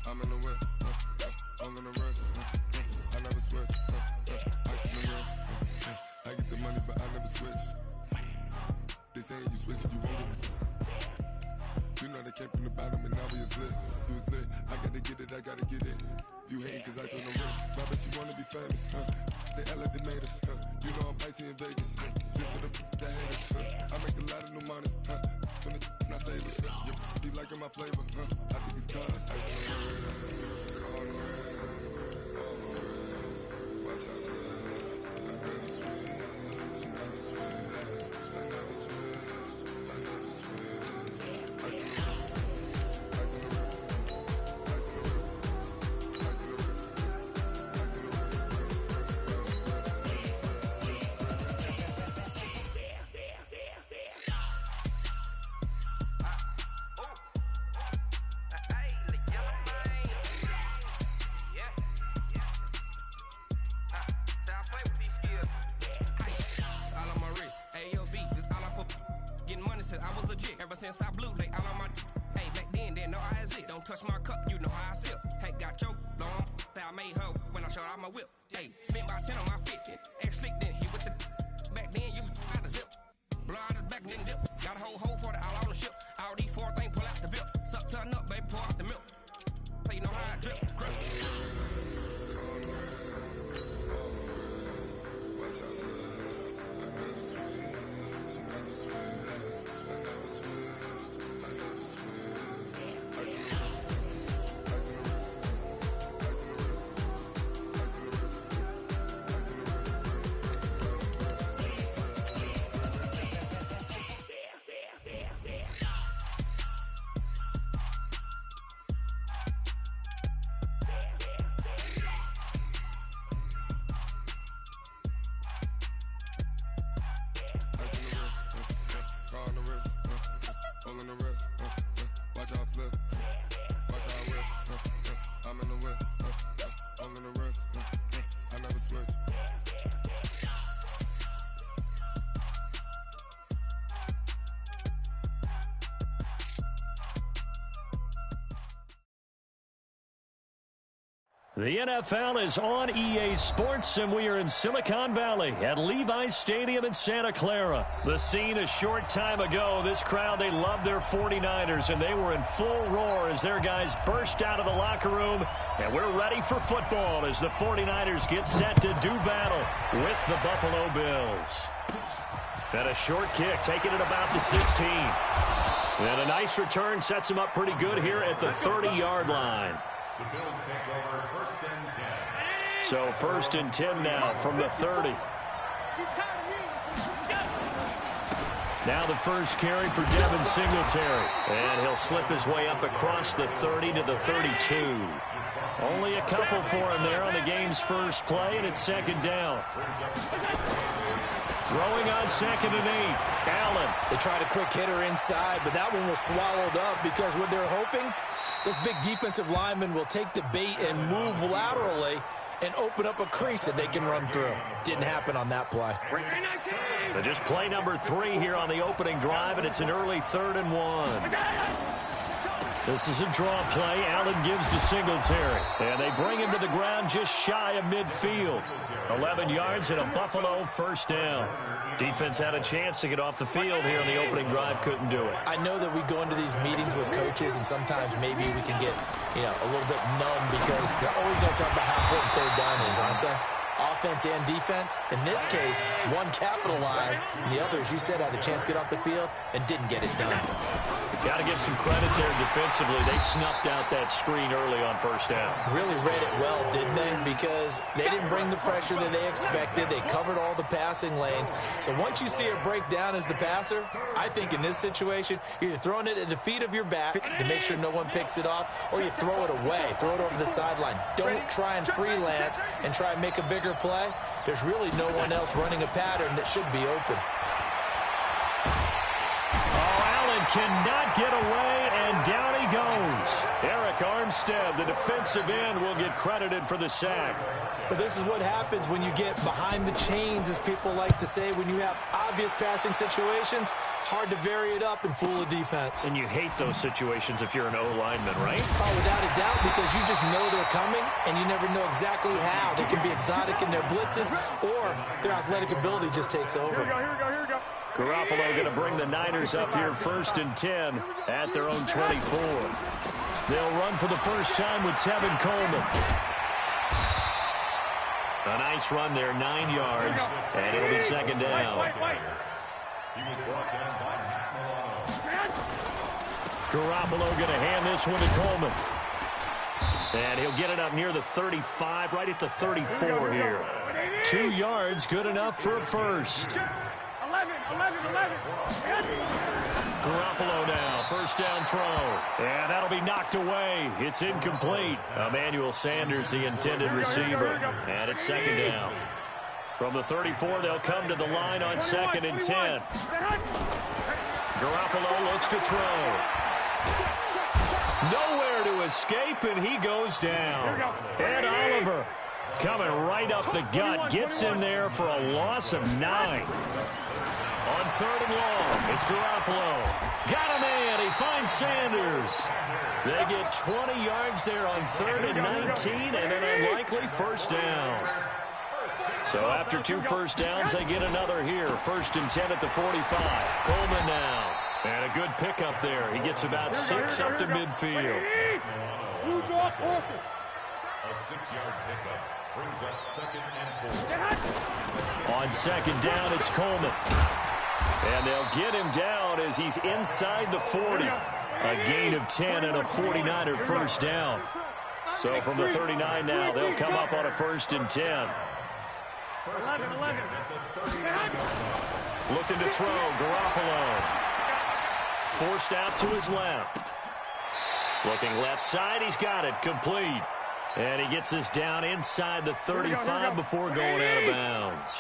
I'm in the whip, all in the rush, I never switch, ice in the wrist, I get the money but I never switch. They saying you switch it, you won't get it. You know they came from the bottom and now we is lit. You was lit, I gotta get it, I gotta get it. You hating cause ice on the wrist, I bet you wanna be famous, They act like they made us, You know I'm icy in Vegas, This for the that hate us, I make a lot of new money, When the not save us, You be liking my flavor, I think it's cause ice on the wrist, on the wrist, on the wrist. Watch out for this, I never switch, I never switch, I never switch, I never switch. Ice on the wrist, ice on the wrist, ice on the wrist, ice on the wrist, ice on the wrist, I was legit ever since I blew they all on my hey back then didn't know I exist. Don't touch my cup, you know how I sip. Hey, got your long that I made her when I showed out my whip. Hey, spent about 10 on my fit. Ex slick then he with the back then used to out the zip. Blow out his back and then dip. Got a whole for the all on the ship. All these four things pull out the bip. Suck turn up, baby, pour out the milk. So you know how I drip. Watch out for this. I never switch. I never switch. I never switch. I never switch. Ice in the wrist. Ice in the wrist. Ice in the wrist. Ice in the wrist. Ice in the wrist. On the wrist, all in the wrist, watch how I flip, watch how I whip, I'm in the whip, all in the wrist, I never switch. The NFL is on EA Sports, and we are in Silicon Valley at Levi's Stadium in Santa Clara. The scene a short time ago, this crowd, they love their 49ers, and they were in full roar as their guys burst out of the locker room, and we're ready for football as the 49ers get set to do battle with the Buffalo Bills. And a short kick, taking it about the 16. And a nice return sets them up pretty good here at the 30-yard line. The Bills take over first and 10. So first and 10 now from the 30. Now the first carry for Devin Singletary. And he'll slip his way up across the 30 to the 32. Only a couple for him there on the game's first play, and it's second down. Throwing on 2nd and 8. Allen. They tried a quick hitter inside, but that one was swallowed up because what they're hoping, those big defensive linemen will take the bait and move laterally and open up a crease that they can run through. Didn't happen on that play. But just play number 3 here on the opening drive, and it's an early 3rd and 1. This is a draw play. Allen gives to Singletary. And they bring him to the ground just shy of midfield. 11 yards and a Buffalo first down. Defense had a chance to get off the field here on the opening drive, couldn't do it. I know that we go into these meetings with coaches, and sometimes maybe we can get, a little bit numb because they're always going to talk about how important third down is, aren't they? Offense and defense. In this case, one capitalized, and the others, you said, had a chance to get off the field and didn't get it done. Got to give some credit there defensively. They snuffed out that screen early on first down. Really read it well, didn't they? Because they didn't bring the pressure that they expected. They covered all the passing lanes. So once you see it break down as the passer, I think in this situation, you're either throwing it at the feet of your back to make sure no one picks it off, or you throw it away, throw it over the sideline. Don't try and freelance and try and make a bigger play. There's really no one else running a pattern that should be open. Cannot get away, and down he goes. Eric Armstead, the defensive end, will get credited for the sack. But this is what happens when you get behind the chains, as people like to say, when you have obvious passing situations. hard to vary it up and fool the defense. And you hate those situations if you're an O-lineman, right? Oh, without a doubt, because you just know they're coming, and you never know exactly how. They can be exotic in their blitzes, or their athletic ability just takes over. Here we go. Garoppolo going to bring the Niners up here 1st and 10 at their own 24. They'll run for the first time with Tevin Coleman. A nice run there, 9 yards, and it'll be 2nd down. He was brought down by Matt Milano. Garoppolo going to hand this one to Coleman. And he'll get it up near the 35, right at the 34 here. 2 yards, good enough for a first. 11. Garoppolo now, first down throw. And that'll be knocked away. It's incomplete. Emmanuel Sanders, the intended receiver. And it's 2nd down. From the 34, they'll come to the line on 2nd and 10. Garoppolo looks to throw. Nowhere to escape, and he goes down. Ed Oliver coming right up the gut. Gets in there for a loss of 9. On 3rd and long, it's Garoppolo. Got a man. He finds Sanders. They get 20 yards there on 3rd and 19, and an unlikely first down. So after 2 first downs, they get another here. 1st and 10 at the 45. Coleman now. And a good pickup there. He gets about 6 up to midfield. A 6-yard pickup brings up 2nd and 4. On 2nd down, it's Coleman. And they'll get him down as he's inside the 40. A gain of 10 and a 49er first down. So from the 39 now, they'll come up on a 1st and 10. 11. Looking to throw, Garoppolo. Forced out to his left. Looking left side, he's got it, complete. And he gets us down inside the 35 before going out of bounds.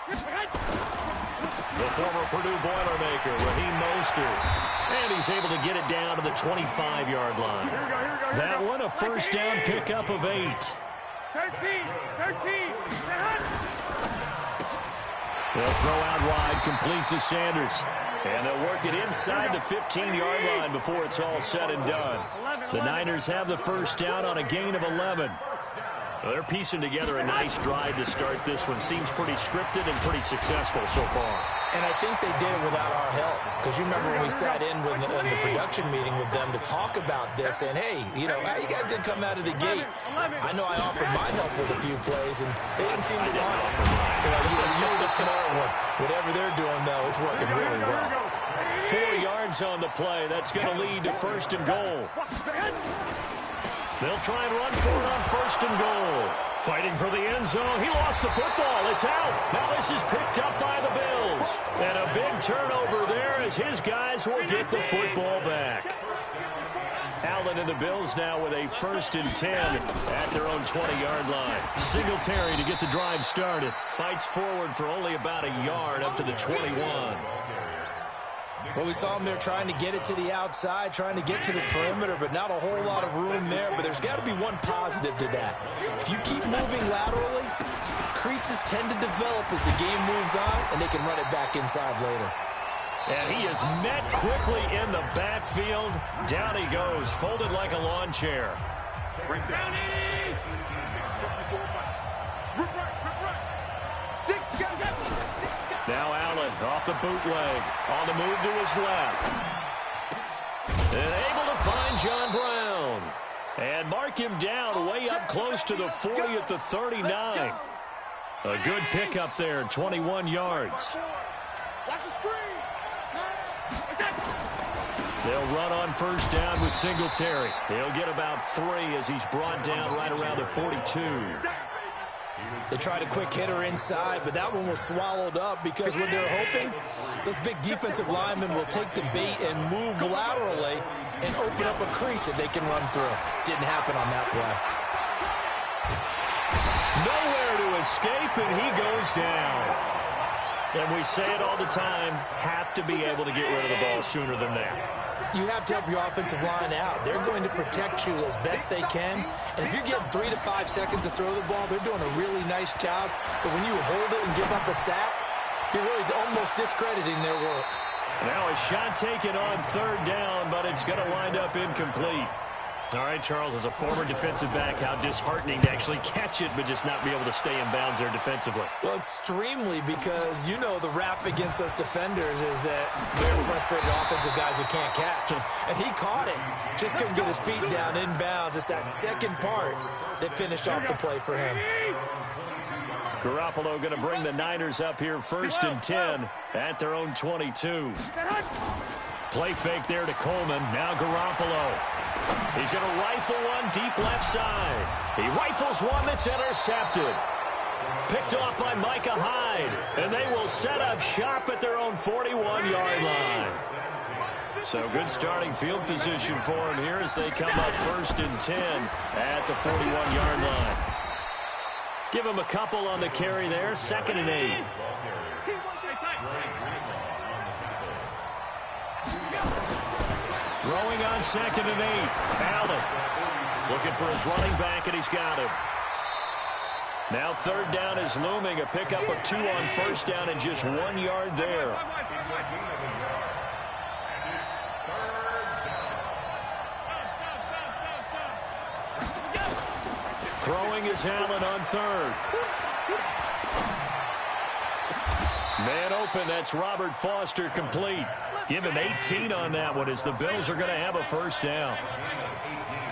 The former Purdue Boilermaker, Raheem Mostert. And he's able to get it down to the 25-yard line. That one, a first down pickup of 8. 13. They'll throw out wide, complete to Sanders. And they'll work it inside the 15-yard line before it's all said and done. The Niners have the first down on a gain of 11. They're piecing together a nice drive to start this one. Seems pretty scripted and pretty successful so far. And I think they did it without our help. Because you remember when we sat in the production meeting with them to talk about this, and hey, you know, how you guys can come out of the gate. I know I offered my help with a few plays, and they didn't seem to want it. You're the smart one. Whatever they're doing, though, it's working really well. 4 yards on the play. That's going to lead to 1st and goal. They'll try and run for it on 1st and goal. Fighting for the end zone. He lost the football. It's out. Now this is picked up by the Bills. And a big turnover there as his guys will get the football back. Allen and the Bills now with a 1st and 10 at their own 20-yard line. Singletary to get the drive started. Fights forward for only about a yard up to the 21. Well, we saw him there trying to get it to the outside, trying to get to the perimeter, but not a whole lot of room there. But there's got to be one positive to that. If you keep moving laterally, creases tend to develop as the game moves on, and they can run it back inside later. And he is met quickly in the backfield. Down he goes, folded like a lawn chair. Now Allen off the bootleg, on the move to his left. And able to find John Brown. And mark him down way up close to the 40 at the 39. A good pickup there, 21 yards. They'll run on 1st down with Singletary. He'll get about 3 as he's brought down right around the 42. They tried a quick hitter inside, but that one was swallowed up because what they're hoping, those big defensive linemen will take the bait and move laterally and open up a crease that they can run through. Didn't happen on that play. Nowhere to escape, and he goes down. And we say it all the time, have to be able to get rid of the ball sooner than that. You have to help your offensive line out. They're going to protect you as best they can. And if you're getting 3 to 5 seconds to throw the ball, they're doing a really nice job. But when you hold it and give up a sack, You're really almost discrediting their work. Now a shot taken on third down, but it's going to wind up incomplete. All right, Charles, as a former defensive back, how disheartening to actually catch it but just not be able to stay in bounds there defensively. Well, extremely, because you know the rap against us defenders is that we're frustrated offensive guys who can't catch. And he caught it. Just couldn't get his feet down in bounds. It's that second part that finished off the play for him. Garoppolo going to bring the Niners up here 1st and 10 at their own 22. Play fake there to Coleman. Now Garoppolo. He's going to rifle one deep left side. He rifles one that's intercepted. Picked off by Micah Hyde. And they will set up shop at their own 41-yard line. So good starting field position for him here as they come up 1st and 10 at the 41-yard line. Give him a couple on the carry there. 2nd and 8. Throwing on 2nd and 8. Allen looking for his running back, and he's got him. Now 3rd down is looming. A pickup of 2 on 1st down and just 1 yard there. Throwing is Allen on 3rd. Man open, that's Robert Foster complete. Give him 18 on that one as the Bills are going to have a 1st down.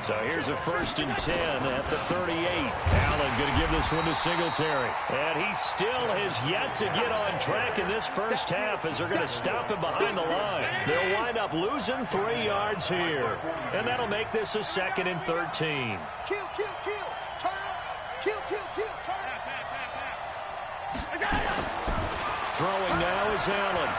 So here's a 1st and 10 at the 38. Allen going to give this one to Singletary. And he still has yet to get on track in this first half as they're going to stop him behind the line. They'll wind up losing 3 yards here. And that'll make this a 2nd and 13. Kill, kill, kill. Turn up. Kill, kill, kill. Turn up. Throwing now is Allen.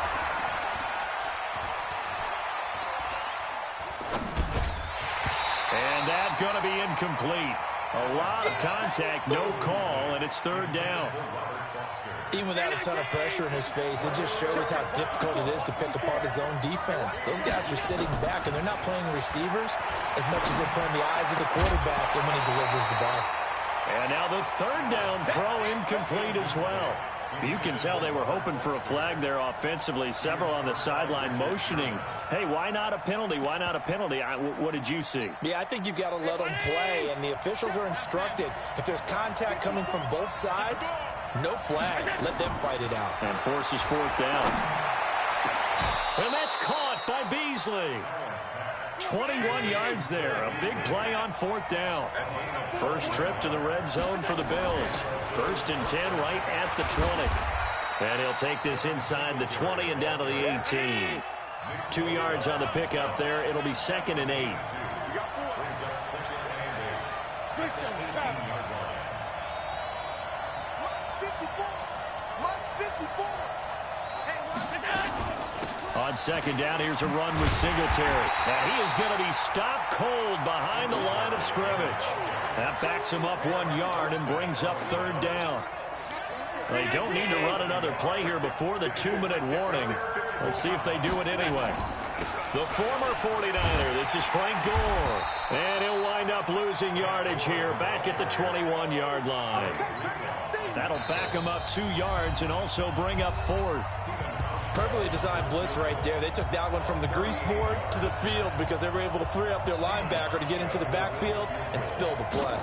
And that's going to be incomplete. A lot of contact, no call, and it's 3rd down. Even without a ton of pressure in his face, it just shows how difficult it is to pick apart his own defense. Those guys are sitting back, and they're not playing receivers as much as they're playing the eyes of the quarterback and when he delivers the ball. And now the 3rd down throw incomplete as well. You can tell they were hoping for a flag there offensively. Several on the sideline motioning. Hey, why not a penalty? Why not a penalty? What did you see? Yeah, I think you've got to let them play, and the officials are instructed. If there's contact coming from both sides, no flag. Let them fight it out. And forces 4th down. And that's caught by Beasley. 21 yards there. A big play on 4th down. First trip to the red zone for the Bills. 1st and 10 right at the 20. And he'll take this inside the 20 and down to the 18. 2 yards on the pickup there. It'll be 2nd and 8. On 2nd down, here's a run with Singletary. Now he is going to be stopped cold behind the line of scrimmage. That backs him up 1 yard and brings up 3rd down. They don't need to run another play here before the 2-minute warning. Let's see if they do it anyway. The former 49er, this is Frank Gore. And he'll wind up losing yardage here back at the 21-yard line. That'll back him up 2 yards and also bring up 4th. Perfectly designed blitz right there. They took that one from the grease board to the field because they were able to free up their linebacker to get into the backfield and spill the play.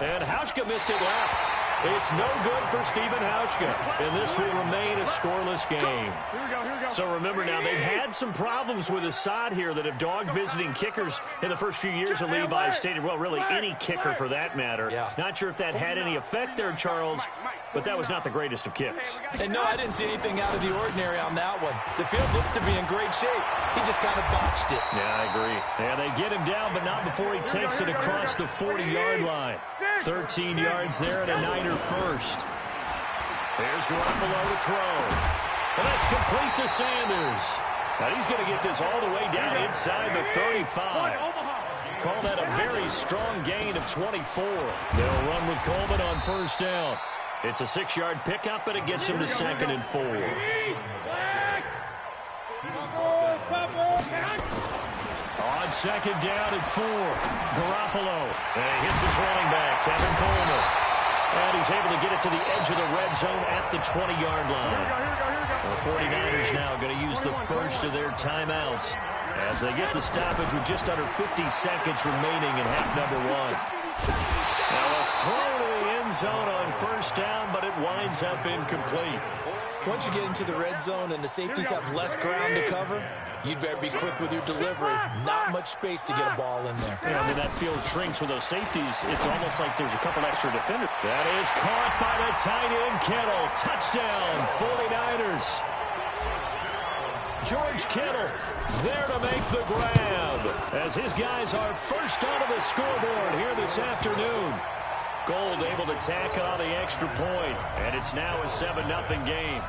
And Hauschka missed it left. It's no good for Stephen Hauschka, and this will remain a scoreless game. So remember now, they've had some problems with Assad here that have dogged visiting kickers in the first few years of Levi Stadium. Well, really any kicker for that matter. Yeah. Not sure if that had any effect there, Charles, but that was not the greatest of kicks. And no, I didn't see anything out of the ordinary on that one. The field looks to be in great shape. He just kind of botched it. Yeah, I agree. Yeah, they get him down, but not before he takes it across the 40-yard line. 13 yards there and a Niner first. There's Garoppolo to throw. And that's complete to Sanders. Now he's going to get this all the way down inside the 35. Call that a very strong gain of 24. They'll run with Coleman on 1st down. It's a 6-yard pickup, and it gets him to 2nd and 4. On 2nd down at 4, Garoppolo. And he hits his running back, Tevin Coleman. And he's able to get it to the edge of the red zone at the 20-yard line. The 49ers now going to use the first of their timeouts as they get the stoppage with just under 50 seconds remaining in half number one. Now a throw to the end zone on first down, but it winds up incomplete. Once you get into the red zone and the safeties have less ground to cover, you'd better be quick with your delivery. Not much space to get a ball in there. Yeah, when that field shrinks with those safeties, it's almost like there's a couple extra defenders. That is caught by the tight end, Kittle. Touchdown, 49ers. George Kittle there to make the grab as his guys are first onto the scoreboard here this afternoon. Gold able to tack on the extra point, and it's now a 7-0 game.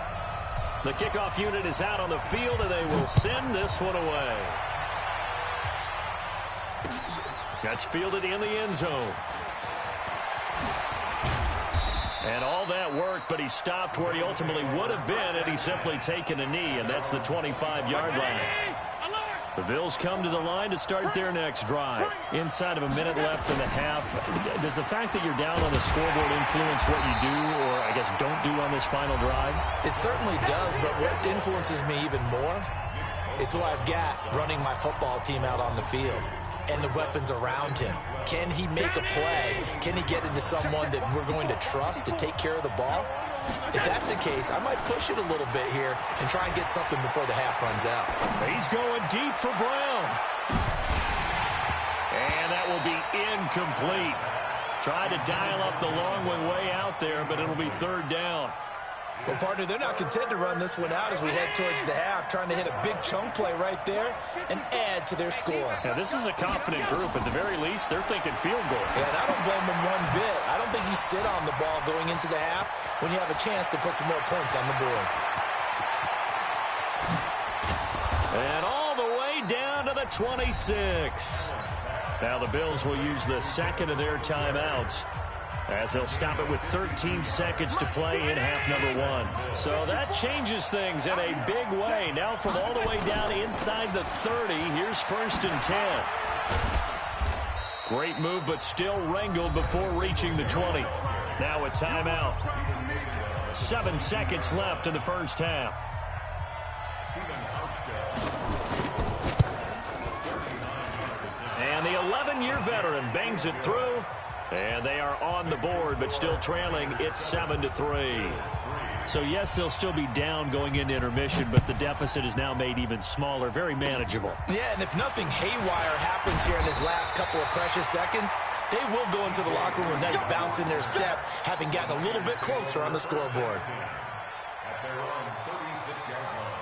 The kickoff unit is out on the field, and they will send this one away. That's fielded in the end zone. And all that work, but he stopped where he ultimately would have been had he simply taken a knee, and that's the 25-yard line. The Bills come to the line to start their next drive. Inside of a minute left in the half, does the fact that you're down on the scoreboard influence what you do or, I guess, don't do on this final drive? It certainly does, but what influences me even more is who I've got running my football team out on the field and the weapons around him. Can he make a play? Can he get into someone that we're going to trust to take care of the ball? If that's the case, I might push it a little bit here and try and get something before the half runs out. He's going deep for Brown. And that will be incomplete. Tried to dial up the long way out there, but it'll be third down. Well, partner, they're not content to run this one out as we head towards the half, trying to hit a big chunk play right there and add to their score. Yeah, this is a confident group. At the very least, they're thinking field goal. Yeah, and I don't blame them one bit. I don't think you sit on the ball going into the half when you have a chance to put some more points on the board. And all the way down to the 26. Now the Bills will use the second of their timeouts as they'll stop it with 13 seconds to play in half number one. So that changes things in a big way. Now from all the way down inside the 30, here's first and 10. Great move, but still wrangled before reaching the 20. Now a timeout. 7 seconds left in the first half. And the 11-year veteran bangs it through. And they are on the board, but still trailing. It's 7-3. So, yes, they'll still be down going into intermission, but the deficit is now made even smaller, very manageable. Yeah, and if nothing haywire happens here in his last couple of precious seconds, they will go into the locker room with a nice bounce in their step, having gotten a little bit closer on the scoreboard. At their own 36-yard line.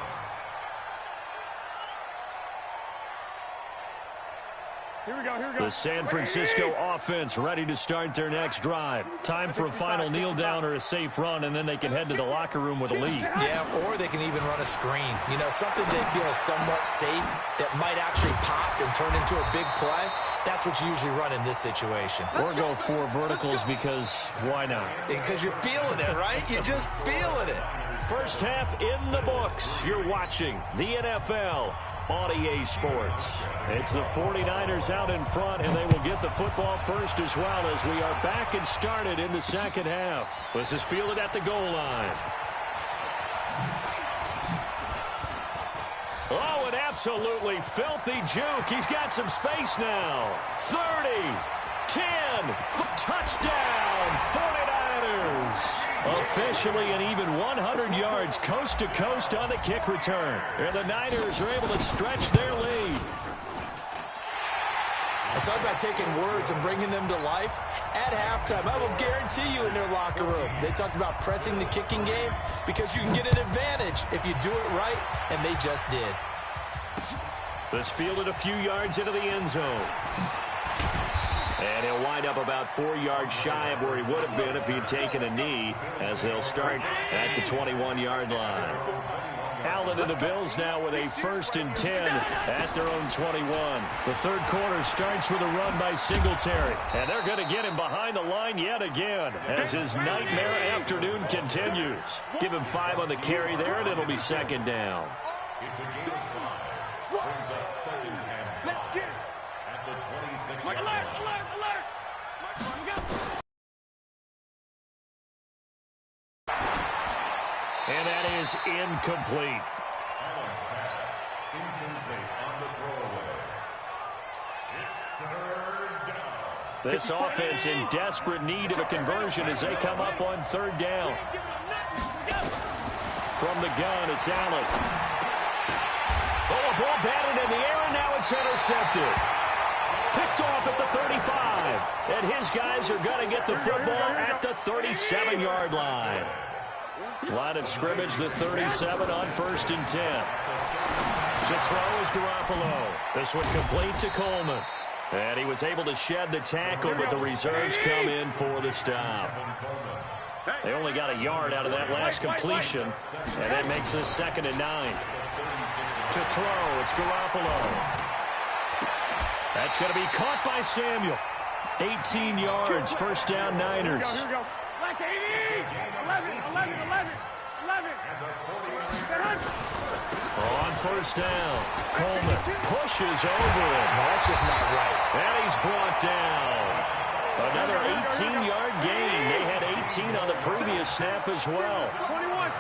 Here we go. The San Francisco offense ready to start their next drive. Time for a final kneel down or a safe run, and then they can head to the locker room with a lead. Yeah, or they can even run a screen. You know, something they feel is somewhat safe that might actually pop and turn into a big play. That's what you usually run in this situation. Or go for verticals because why not? Because you're feeling it, right? You're just feeling it. First half in the books. You're watching the NFL on EA Sports. It's the 49ers out in front, and they will get the football first as well as we are back and started in the second half. This is fielded at the goal line. Oh, an absolutely filthy juke. He's got some space now. 30, 10, touchdown, 49ers. Officially an even 100 yards coast to coast on the kick return. And the Niners are able to stretch their lead. It's all about taking words and bringing them to life. At halftime, I will guarantee you in their locker room, they talked about pressing the kicking game because you can get an advantage if you do it right, and they just did. This fielded a few yards into the end zone. And he'll wind up about 4 yards shy of where he would have been if he'd taken a knee, as they'll start at the 21-yard line. Allen and the Bills now with a first and 10 at their own 21. The third quarter starts with a run by Singletary. And they're going to get him behind the line yet again as his nightmare afternoon continues. Give him 5 on the carry there, and it'll be second down. It's a game of 5. Brings up second and 5. Let's get it. At the 26-yard line. Alert, alert, alert. is incomplete. Allen's pass, incomplete on the throwaway. It's third down. This offense in desperate need of a conversion as they come up on third down. From the gun, it's Allen. Oh, a ball batted in the air, and now it's intercepted. Picked off at the 35. And his guys are going to get the football at the 37-yard line. Line of scrimmage, the 37 on 1st and 10. To throw is Garoppolo. This one complete to Coleman. And he was able to shed the tackle, but the reserves come in for the stop. They only got a yard out of that last completion, and that makes this 2nd and 9. To throw, it's Garoppolo. That's going to be caught by Samuel. 18 yards, first down Niners. Here we go. Black 80. 11. On first down, Coleman pushes over it. No, that's just not right. And he's brought down. Another 18-yard gain. They had 18 on the previous snap as well. 21.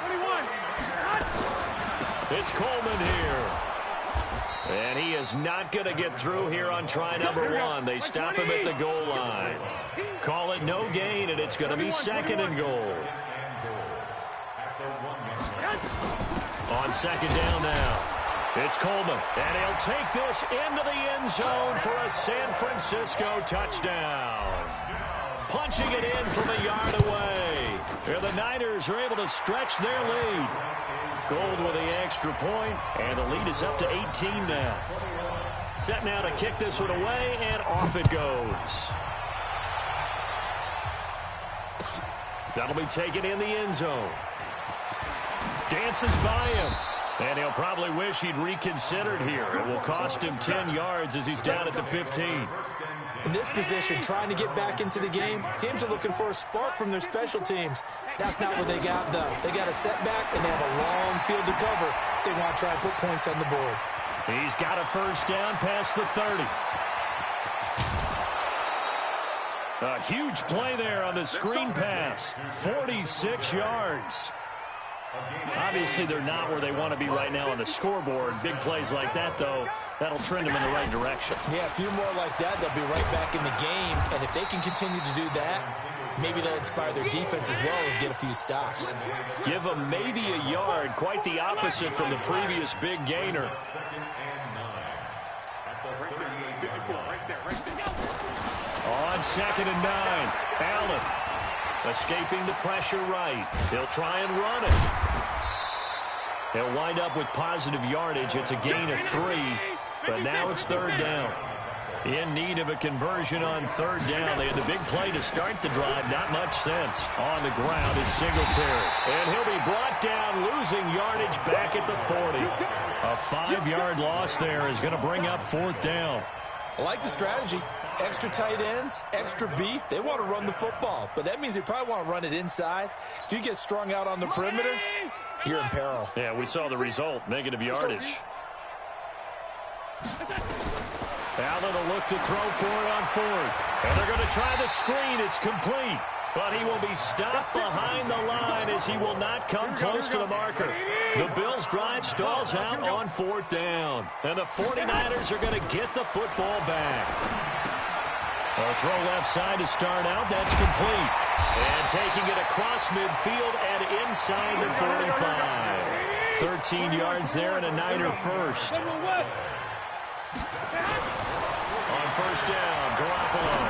It's Coleman here. And he is not going to get through here on try number 1. They stop him at the goal line. Call it no gain, and it's going to be 2nd and goal. On 2nd down now, it's Coleman. And he'll take this into the end zone for a San Francisco touchdown. Punching it in from a yard away. And the Niners are able to stretch their lead. Gold with the extra point, and the lead is up to 18 now. Set now to kick this one away, and off it goes. That'll be taken in the end zone. Dances by him, and he'll probably wish he'd reconsidered here. It will cost him 10 yards as he's down at the 15. In this position, trying to get back into the game, teams are looking for a spark from their special teams. That's not what they got, though. They got a setback, and they have a long field to cover if they want to try and put points on the board. He's got a first down past the 30. A huge play there on the screen pass. 46 yards. Obviously, they're not where they want to be right now on the scoreboard. Big plays like that, though, that'll trend them in the right direction. Yeah, a few more like that, they'll be right back in the game. And if they can continue to do that, maybe they'll inspire their defense as well and get a few stops. Give them maybe a yard. Quite the opposite from the previous big gainer. On 2nd and 9, Allen escaping the pressure right. He'll try and run it. He'll wind up with positive yardage. It's a gain of 3, but now it's 3rd down. In need of a conversion on 3rd down. They had the big play to start the drive. Not much sense. On the ground is Singletary. And he'll be brought down, losing yardage back at the 40. A 5-yard loss there is going to bring up 4th down. I like the strategy. Extra tight ends, extra beef. They want to run the football, but that means they probably want to run it inside. If you get strung out on the perimeter, you're in peril. Yeah, we saw the result, negative yardage. Allen will look to throw for it on 4th. And they're going to try the screen. It's complete. But he will be stopped behind the line as he will not come close to the marker. The Bills' drive stalls out on 4th down. And the 49ers are going to get the football back. A throw left side to start out. That's complete. And taking it across midfield and inside the 45. 13 yards there and a Niner first. On 1st down, Garoppolo.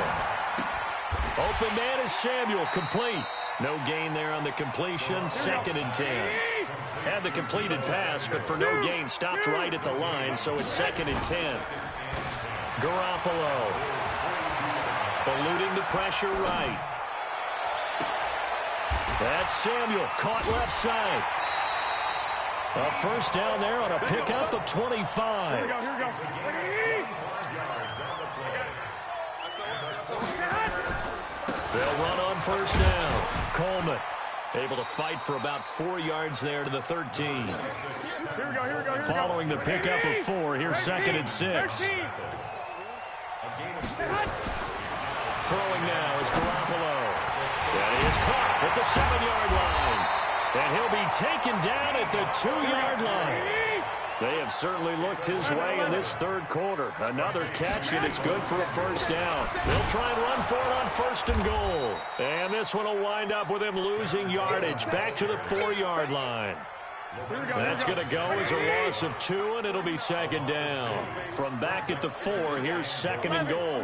Open man is Samuel, complete. No gain there on the completion, 2nd and 10. Had the completed pass, but for no gain, stopped right at the line, so it's 2nd and 10. Garoppolo. Eluding the pressure right. That's Samuel, caught left side. A first down there on a pickup of 25. Here we go. They'll run on 1st down. Coleman able to fight for about 4 yards there to the 13. Here we go. Following the pickup of 4, here's 2nd and 6. Throwing now is Garoppolo. And he is caught at the 7-yard line. And he'll be taken down at the 2-yard line. They have certainly looked his way in this third quarter. Another catch, and it's good for a first down. They'll try and run for it on 1st and goal. And this one will wind up with him losing yardage back to the 4-yard line. That's going to go as a loss of 2, and it'll be 2nd down. From back at the 4, here's 2nd and goal.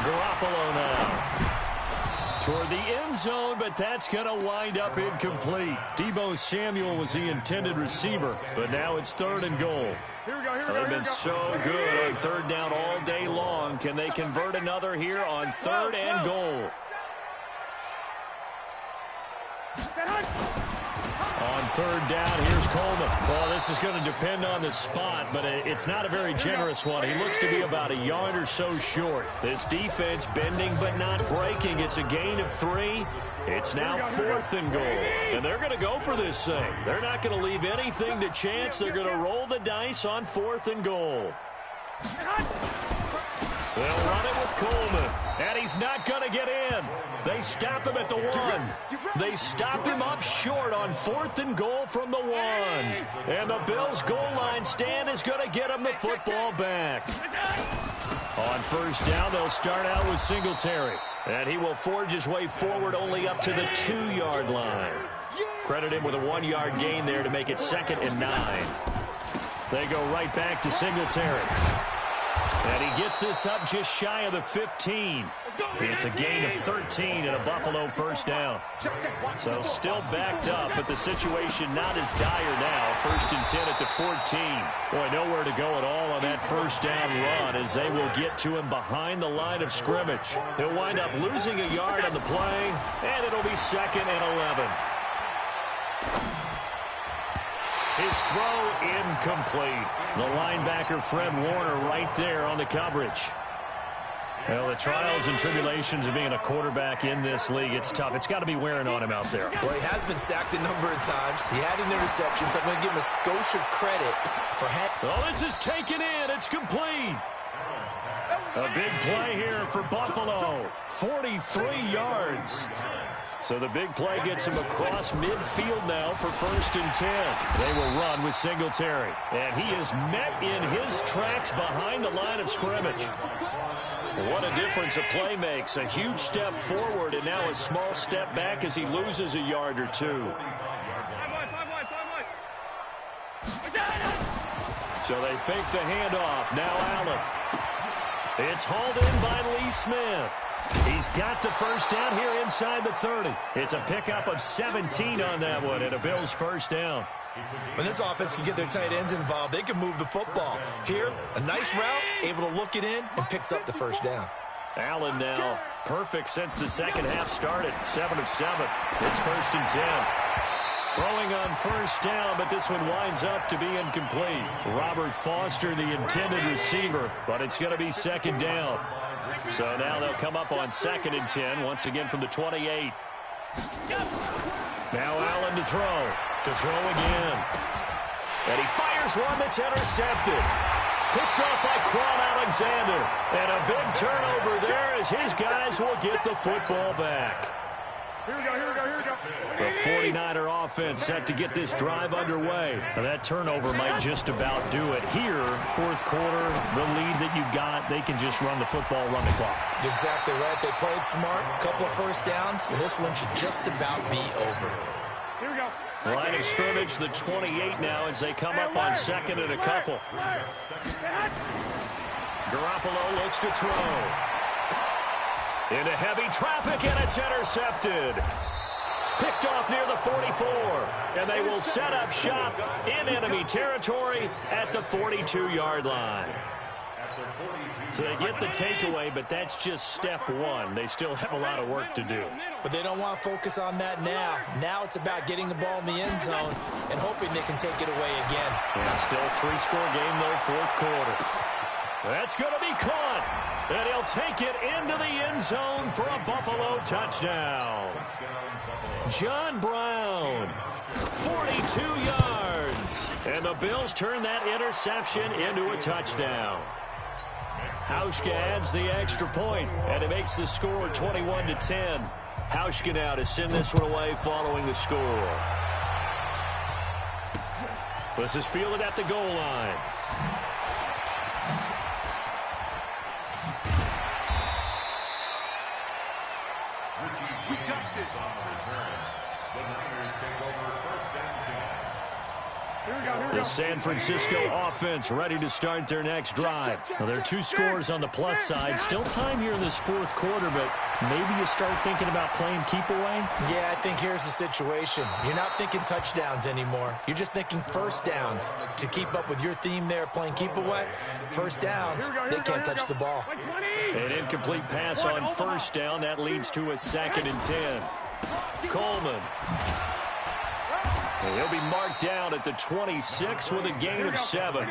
Garoppolo now toward the end zone, but that's going to wind up incomplete. Deebo Samuel was the intended receiver, but now it's 3rd and goal. They've been so good on 3rd down all day long. Can they convert another here on 3rd and goal? On 3rd down, here's Coleman. Well, this is going to depend on the spot, but it's not a very generous one. He looks to be about a yard or so short. This defense bending but not breaking. It's a gain of 3. It's now 4th and goal. And they're going to go for this thing. They're not going to leave anything to chance. They're going to roll the dice on 4th and goal. They'll run it with Coleman, and he's not going to get in. They stop him at the 1. They stop him up short on 4th and goal from the 1. And the Bills' goal line stand is going to get him the football back. On 1st down, they'll start out with Singletary, and he will forge his way forward only up to the 2-yard line. Credit him with a 1-yard gain there to make it 2nd and 9. They go right back to Singletary. And he gets this up just shy of the 15. It's a gain of 13 and a Buffalo 1st down. So still backed up, but the situation not as dire now. 1st and 10 at the 14. Boy, nowhere to go at all on that 1st down run as they will get to him behind the line of scrimmage. He'll wind up losing a yard on the play, and it'll be 2nd and 11. His throw incomplete. The linebacker, Fred Warner, right there on the coverage. Well, the trials and tribulations of being a quarterback in this league, it's tough. It's got to be wearing on him out there. Well, he has been sacked a number of times. He had an interception, so I'm going to give him a skosh of credit for Oh, this is taken in. It's complete. A big play here for Buffalo. 43 yards. So the big play gets him across midfield now for 1st and 10. They will run with Singletary. And he is met in his tracks behind the line of scrimmage. What a difference a play makes. A huge step forward and now a small step back as he loses a yard or 2. So they fake the handoff. Now Allen. It's hauled in by Lee Smith. He's got the 1st down here inside the 30. It's a pickup of 17 on that one and a Bills 1st down. When this offense can get their tight ends involved, they can move the football. Here, a nice route, able to look it in, and picks up the 1st down. Allen now perfect since the 2nd half started. 7 of 7. It's 1st and 10. Throwing on 1st down, but this one winds up to be incomplete. Robert Foster, the intended receiver, but it's going to be 2nd down. So now they'll come up on 2nd and 10, once again from the 28. Now Allen to throw. To throw again. And he fires one that's intercepted. Picked off by Quan Alexander. And a big turnover there as his guys will get the football back. Here we go, here we go, here we go. The 49er offense set to get this drive underway. Now that turnover might just about do it. Here, 4th quarter, the lead that you've got, they can just run the football, run the clock. Exactly right. They played smart, a couple of 1st downs, and this one should just about be over. Here we go. Line of scrimmage, the 28 now as they come up on 2nd and a couple. Garoppolo looks to throw. Into heavy traffic, and it's intercepted. Picked off near the 44, and they will set up shop in enemy territory at the 42-yard line. So they get the takeaway, but that's just step 1. They still have a lot of work to do. But they don't want to focus on that now. Now it's about getting the ball in the end zone and hoping they can take it away again. Yeah, still a 3-score game, though, 4th quarter. That's going to be caught. And he'll take it into the end zone for a Buffalo touchdown. John Brown, 42 yards. And the Bills turn that interception into a touchdown. Hauschka adds the extra point, and it makes the score 21-10. Hauschka now to send this one away following the score. This is fielded at the goal line. We got this on the return. The Niners take over first and 10. The San Francisco offense ready to start their next drive. Well, there are 2 scores on the plus side. Still time here in this fourth quarter, but maybe you start thinking about playing keep away? Yeah, I think here's the situation. You're not thinking touchdowns anymore. You're just thinking first downs. To keep up with your theme there, playing keep away, first downs, they can't touch the ball. An incomplete pass on first down. That leads to a 2nd and 10. Coleman. He'll be marked down at the 26 with a gain of 7.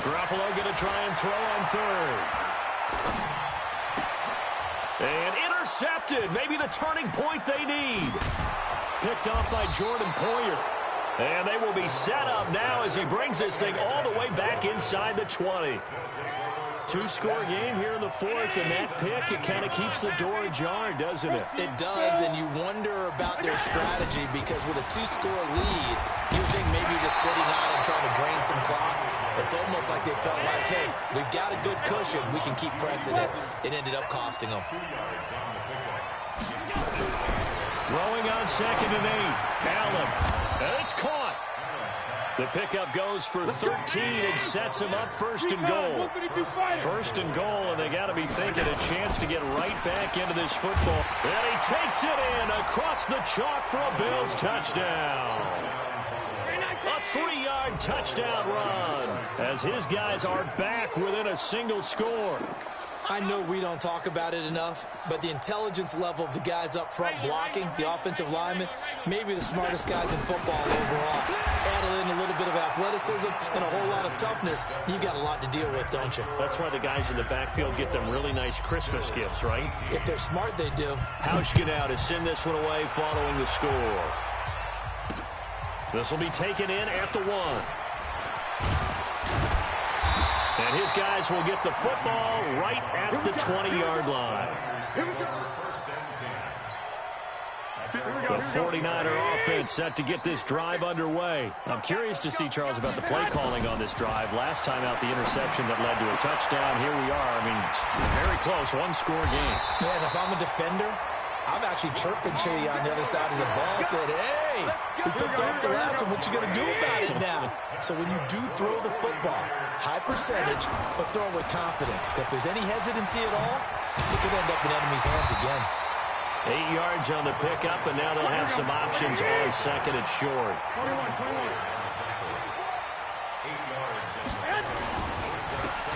Garoppolo going to try and throw on third. And intercepted. Maybe the turning point they need. Picked off by Jordan Poyer. And they will be set up now as he brings this thing all the way back inside the 20. 2-score game here in the fourth, and that pick, it kind of keeps the door ajar, doesn't it? It does, and you wonder about their strategy because with a 2-score lead, you think maybe you're just sitting out and trying to drain some clock. It's almost like they felt like, hey, we've got a good cushion. We can keep pressing it. It ended up costing them. Throwing on 2nd and 8. Allen. And it's caught. The pickup goes for 13 and sets him up 1st and goal. 1st and goal, and they got to be thinking a chance to get right back into this football. And he takes it in across the chalk for a Bills touchdown. A 3-yard touchdown run as his guys are back within a single score. I know we don't talk about it enough, but the intelligence level of the guys up front blocking, the offensive linemen, maybe the smartest guys in football overall. Add in a little bit of athleticism and a whole lot of toughness. You've got a lot to deal with, don't you? That's why the guys in the backfield get them really nice Christmas gifts, right? If they're smart, they do. Hauschka now to send this one away following the score. This will be taken in at the 1. And his guys will get the football right at the 20-yard line. The 49er offense set to get this drive underway. I'm curious to see, Charles, about the play calling on this drive. Last time out, the interception that led to a touchdown. Here we are. I mean, very close, 1-score game. Yeah, and if I'm a defender, I'm actually chirping to you on the other side of the ball, saying, hey, we picked off the last one. What you going to do about it now? So when you do throw the football, high percentage, but throw it with confidence. Because if there's any hesitancy at all, it could end up in enemy's hands again. 8 yards on the pickup, and now they'll have some options on 2nd and short. 21.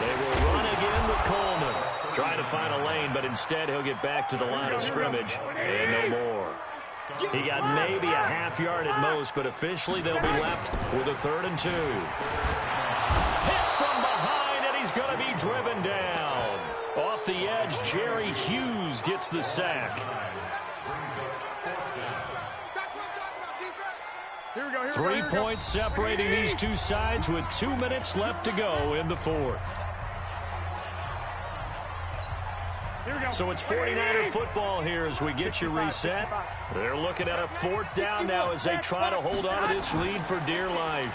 They will run again with Coleman. Trying to find a lane, but instead he'll get back to the line of scrimmage, and no more. He got maybe a half yard at most, but officially they'll be left with a 3rd and 2. Hit from behind, and he's going to be driven down. Off the edge, Jerry Hughes gets the sack. 3 points separating these two sides with 2 minutes left to go in the fourth. So it's 49er football here as we get you reset. They're looking at a 4th down now as they try to hold on to this lead for dear life.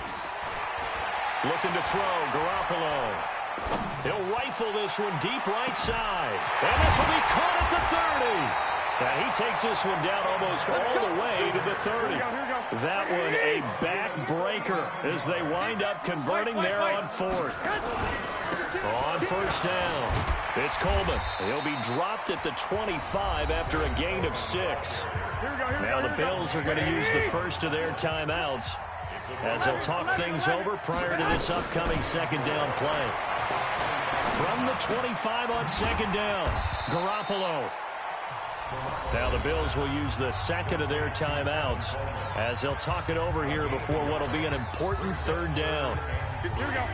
Looking to throw, Garoppolo. He'll rifle this one deep right side. And this will be caught at the 30. Now he takes this one down almost all the way to the 30. That one a backbreaker as they wind up converting there on 4th. On 1st down, it's Coleman. He'll be dropped at the 25 after a gain of 6. Now the Bills are going to use the first of their timeouts as they'll talk things over prior to this upcoming 2nd down play. From the 25 on 2nd down, Garoppolo. Now the Bills will use the 2nd of their timeouts as they'll talk it over here before what will be an important 3rd down. Here we go.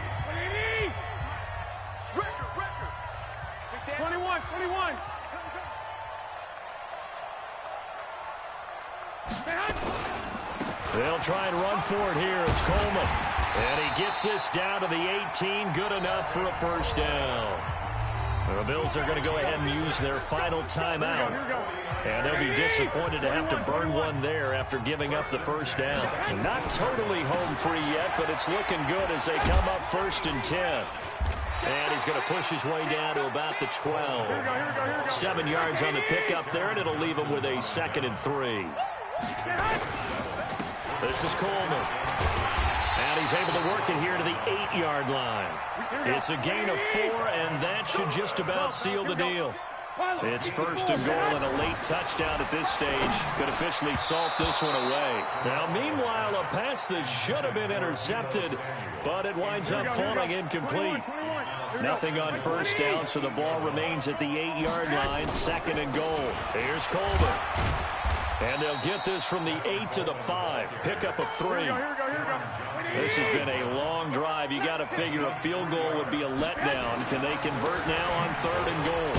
21. They'll try and run for it here. It's Coleman. And he gets this down to the 18, good enough for a first down. The Bills are going to go ahead and use their final timeout. And they'll be disappointed to have to burn one there after giving up the first down. Not totally home free yet, but it's looking good as they come up 1st and 10. And he's going to push his way down to about the 12. 7 yards on the pickup there, and it'll leave him with a 2nd and 3. This is Coleman. And he's able to work it here to the 8-yard line. It's a gain of 4, and that should just about seal the deal. It's 1st and goal and a late touchdown at this stage. Could officially salt this one away. Now, meanwhile, a pass that should have been intercepted, but it winds up falling incomplete. Nothing on first down, so the ball remains at the 8-yard line, 2nd and goal. Here's Coleman. And they'll get this from the 8 to the 5. Pickup of 3. This has been a long drive. You got to figure a field goal would be a letdown. Can they convert now on 3rd and goal?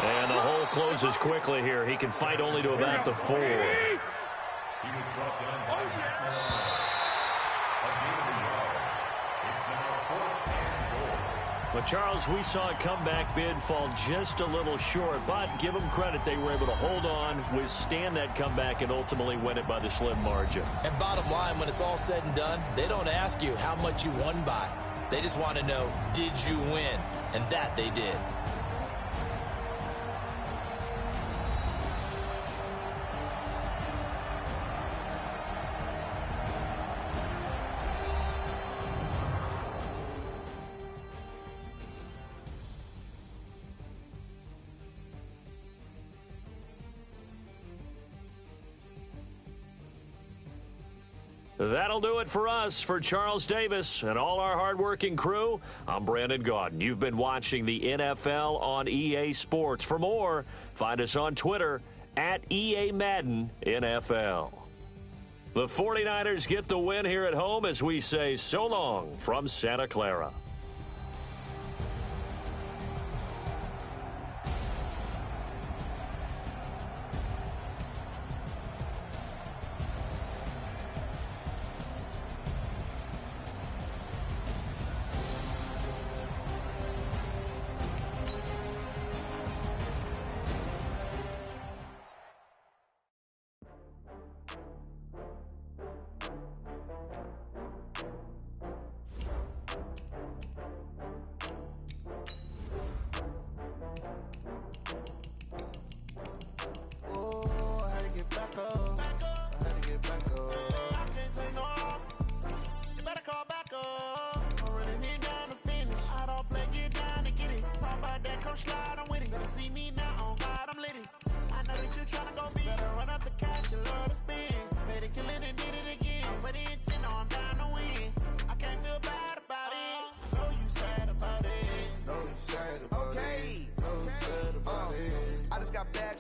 And the hole closes quickly here. He can fight only to about the 4. He was brought down by It's now 4th and goal. But, Charles, we saw a comeback bid fall just a little short, but give them credit. They were able to hold on, withstand that comeback, and ultimately win it by the slim margin. And bottom line, when it's all said and done, they don't ask you how much you won by. They just want to know, did you win? And that they did. That'll do it for us. For Charles Davis and all our hardworking crew, I'm Brandon Gaudin. You've been watching the NFL on EA Sports. For more, find us on Twitter at EA Madden NFL. The 49ers get the win here at home as we say so long from Santa Clara.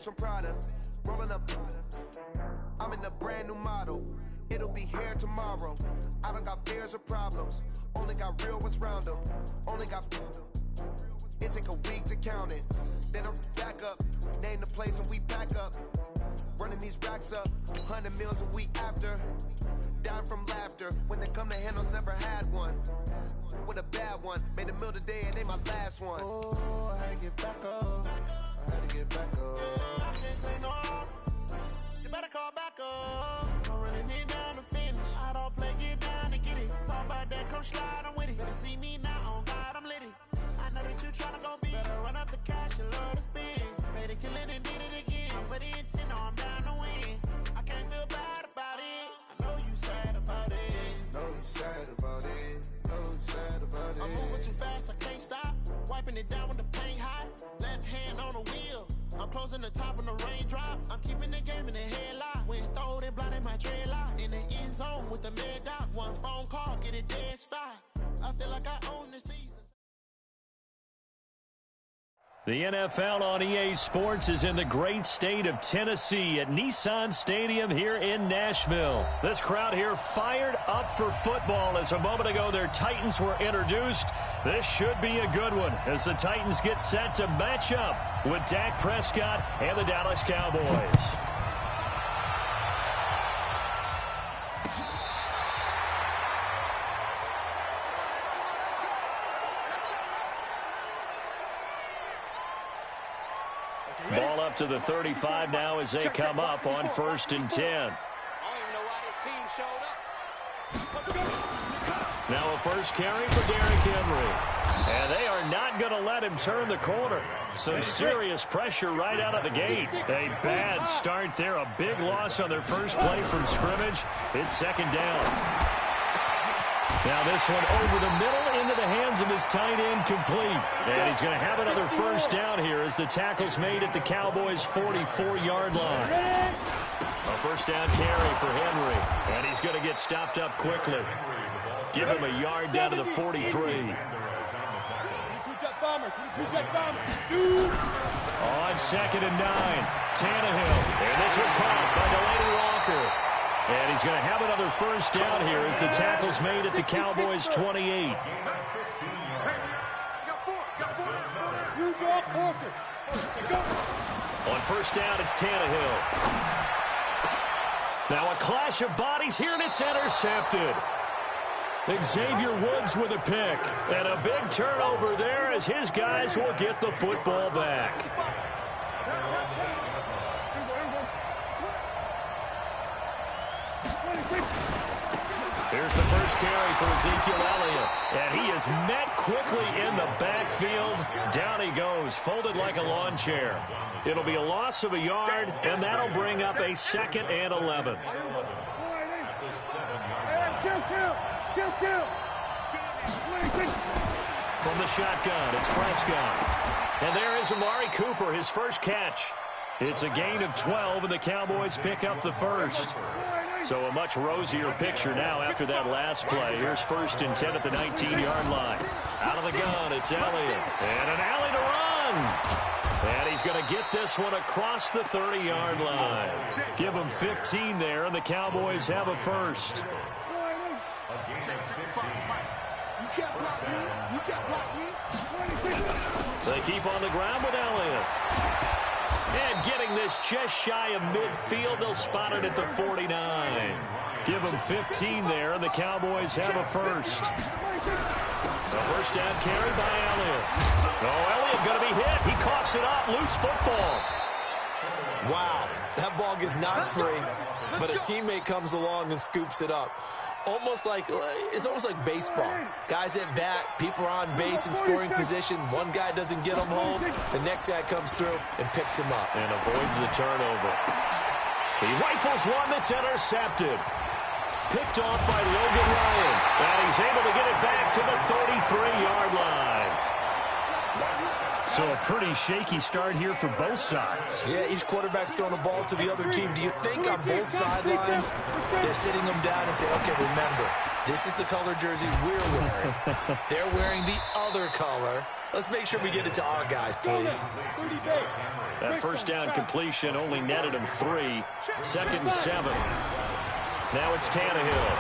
From Prada, rolling up. I'm in a brand new model. It'll be here tomorrow. I don't got fears or problems. Only got real ones round them. Only got. It take a week to count it. Then I'm back up. Name the place and we back up. Running these racks up. 100 meals a week after. Down from laughter. When they come to handles, never had one. With a bad one. Made a meal today and they my last one. Oh, I had to get back up. I had to get back up. I can't take no off. You better call back up. I'm running it down to finish. I don't play, get down to get it. Talk about that, come slide, I'm with it. Better see me now, on God, I'm litty. I know that you tryna go big. Better run up the cash, you love to spend. Made it, kill it, and did it again. I'm with the intent, no, I'm down to win. I can't feel bad about it. I know you sad about it. Know you sad about it. Know you sad about it. I'm moving too fast, I can't stop. Wiping it down with the paint hot. Left hand on the wheel. I'm closing the top on the raindrop. I'm keeping the game in the headlock. When throwed and blinded my dreadlock. In the end zone with the mad dot. One phone call, get it dead stop. I feel like I own the season. The NFL on EA Sports is in the great state of Tennessee at Nissan Stadium here in Nashville. This crowd here fired up for football as a moment ago their Titans were introduced. This should be a good one as the Titans get set to match up with Dak Prescott and the Dallas Cowboys. out to the 35 now as they come up on 1st and 10. I don't even know why this team showed up. Now a first carry for Derrick Henry. And they are not going to let him turn the corner. Some serious pressure right out of the gate. A bad start there. A big loss on their first play from scrimmage. It's 2nd down. Now this one over the middle into the hands of his tight end, complete. And he's going to have another first down here as the tackle's made at the Cowboys' 44-yard line. A first down carry for Henry. And he's going to get stopped up quickly. Give him a yard down to the 43. On 2nd and 9, Tannehill. And this one caught by Delaney Walker. And he's going to have another first down here as the tackle's made at the Cowboys' 28. On first down, it's Tannehill. Now a clash of bodies here, and it's intercepted. Xavier Woods with a pick. And a big turnover there as his guys will get the football back. Here's the first carry for Ezekiel Elliott. And he is met quickly in the backfield. Down he goes, folded like a lawn chair. It'll be a loss of a yard, and that'll bring up a 2nd and 11. From the shotgun, it's Prescott. And there is Amari Cooper, his first catch. It's a gain of 12, and the Cowboys pick up the first. So a much rosier picture now after that last play. Here's 1st and 10 at the 19-yard line. Out of the gun, it's Elliott. And an alley to run. And he's going to get this one across the 30-yard line. Give him 15 there, and the Cowboys have a first. They keep on the ground with Elliott. And getting this just shy of midfield, they'll spot it at the 49. Give them 15 there, and the Cowboys have a first. A first down carry by Elliott. Oh, Elliott going to be hit. He coughs it up, loose football. Wow, that ball gets knocked free, but a teammate comes along and scoops it up. It's almost like baseball. Guys at bat, people are on base in scoring position. One guy doesn't get him home. The next guy comes through and picks him up. And avoids the turnover. He rifles one that's intercepted. Picked off by Logan Ryan. And he's able to get it back to the 33-yard line. So a pretty shaky start here for both sides. Yeah, each quarterback's throwing the ball to the other team. Do you think on both sidelines they're sitting them down and saying, okay, remember, this is the color jersey we're wearing. They're wearing the other color. Let's make sure we get it to our guys, please. That first down completion only netted him 3. 2nd and 7. Now it's Tannehill.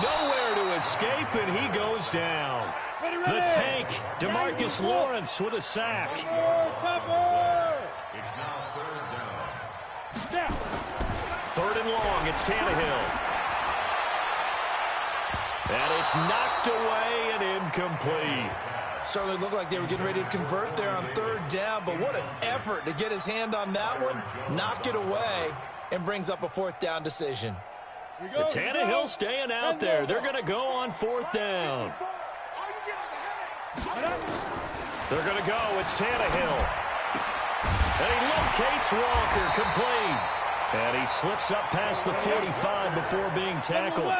Nowhere to escape, and he goes down. The tank, DeMarcus Lawrence with a sack. It's now 3rd down. 3rd and long, it's Tannehill. And it's knocked away and incomplete. Certainly looked like they were getting ready to convert there on 3rd down, but what an effort to get his hand on that one, knock it away, and brings up a 4th down decision. The Tannehill staying out there. They're going to go on 4th down. They're going to go. It's Tannehill. And he locates Walker, complete. And he slips up past the 45 before being tackled.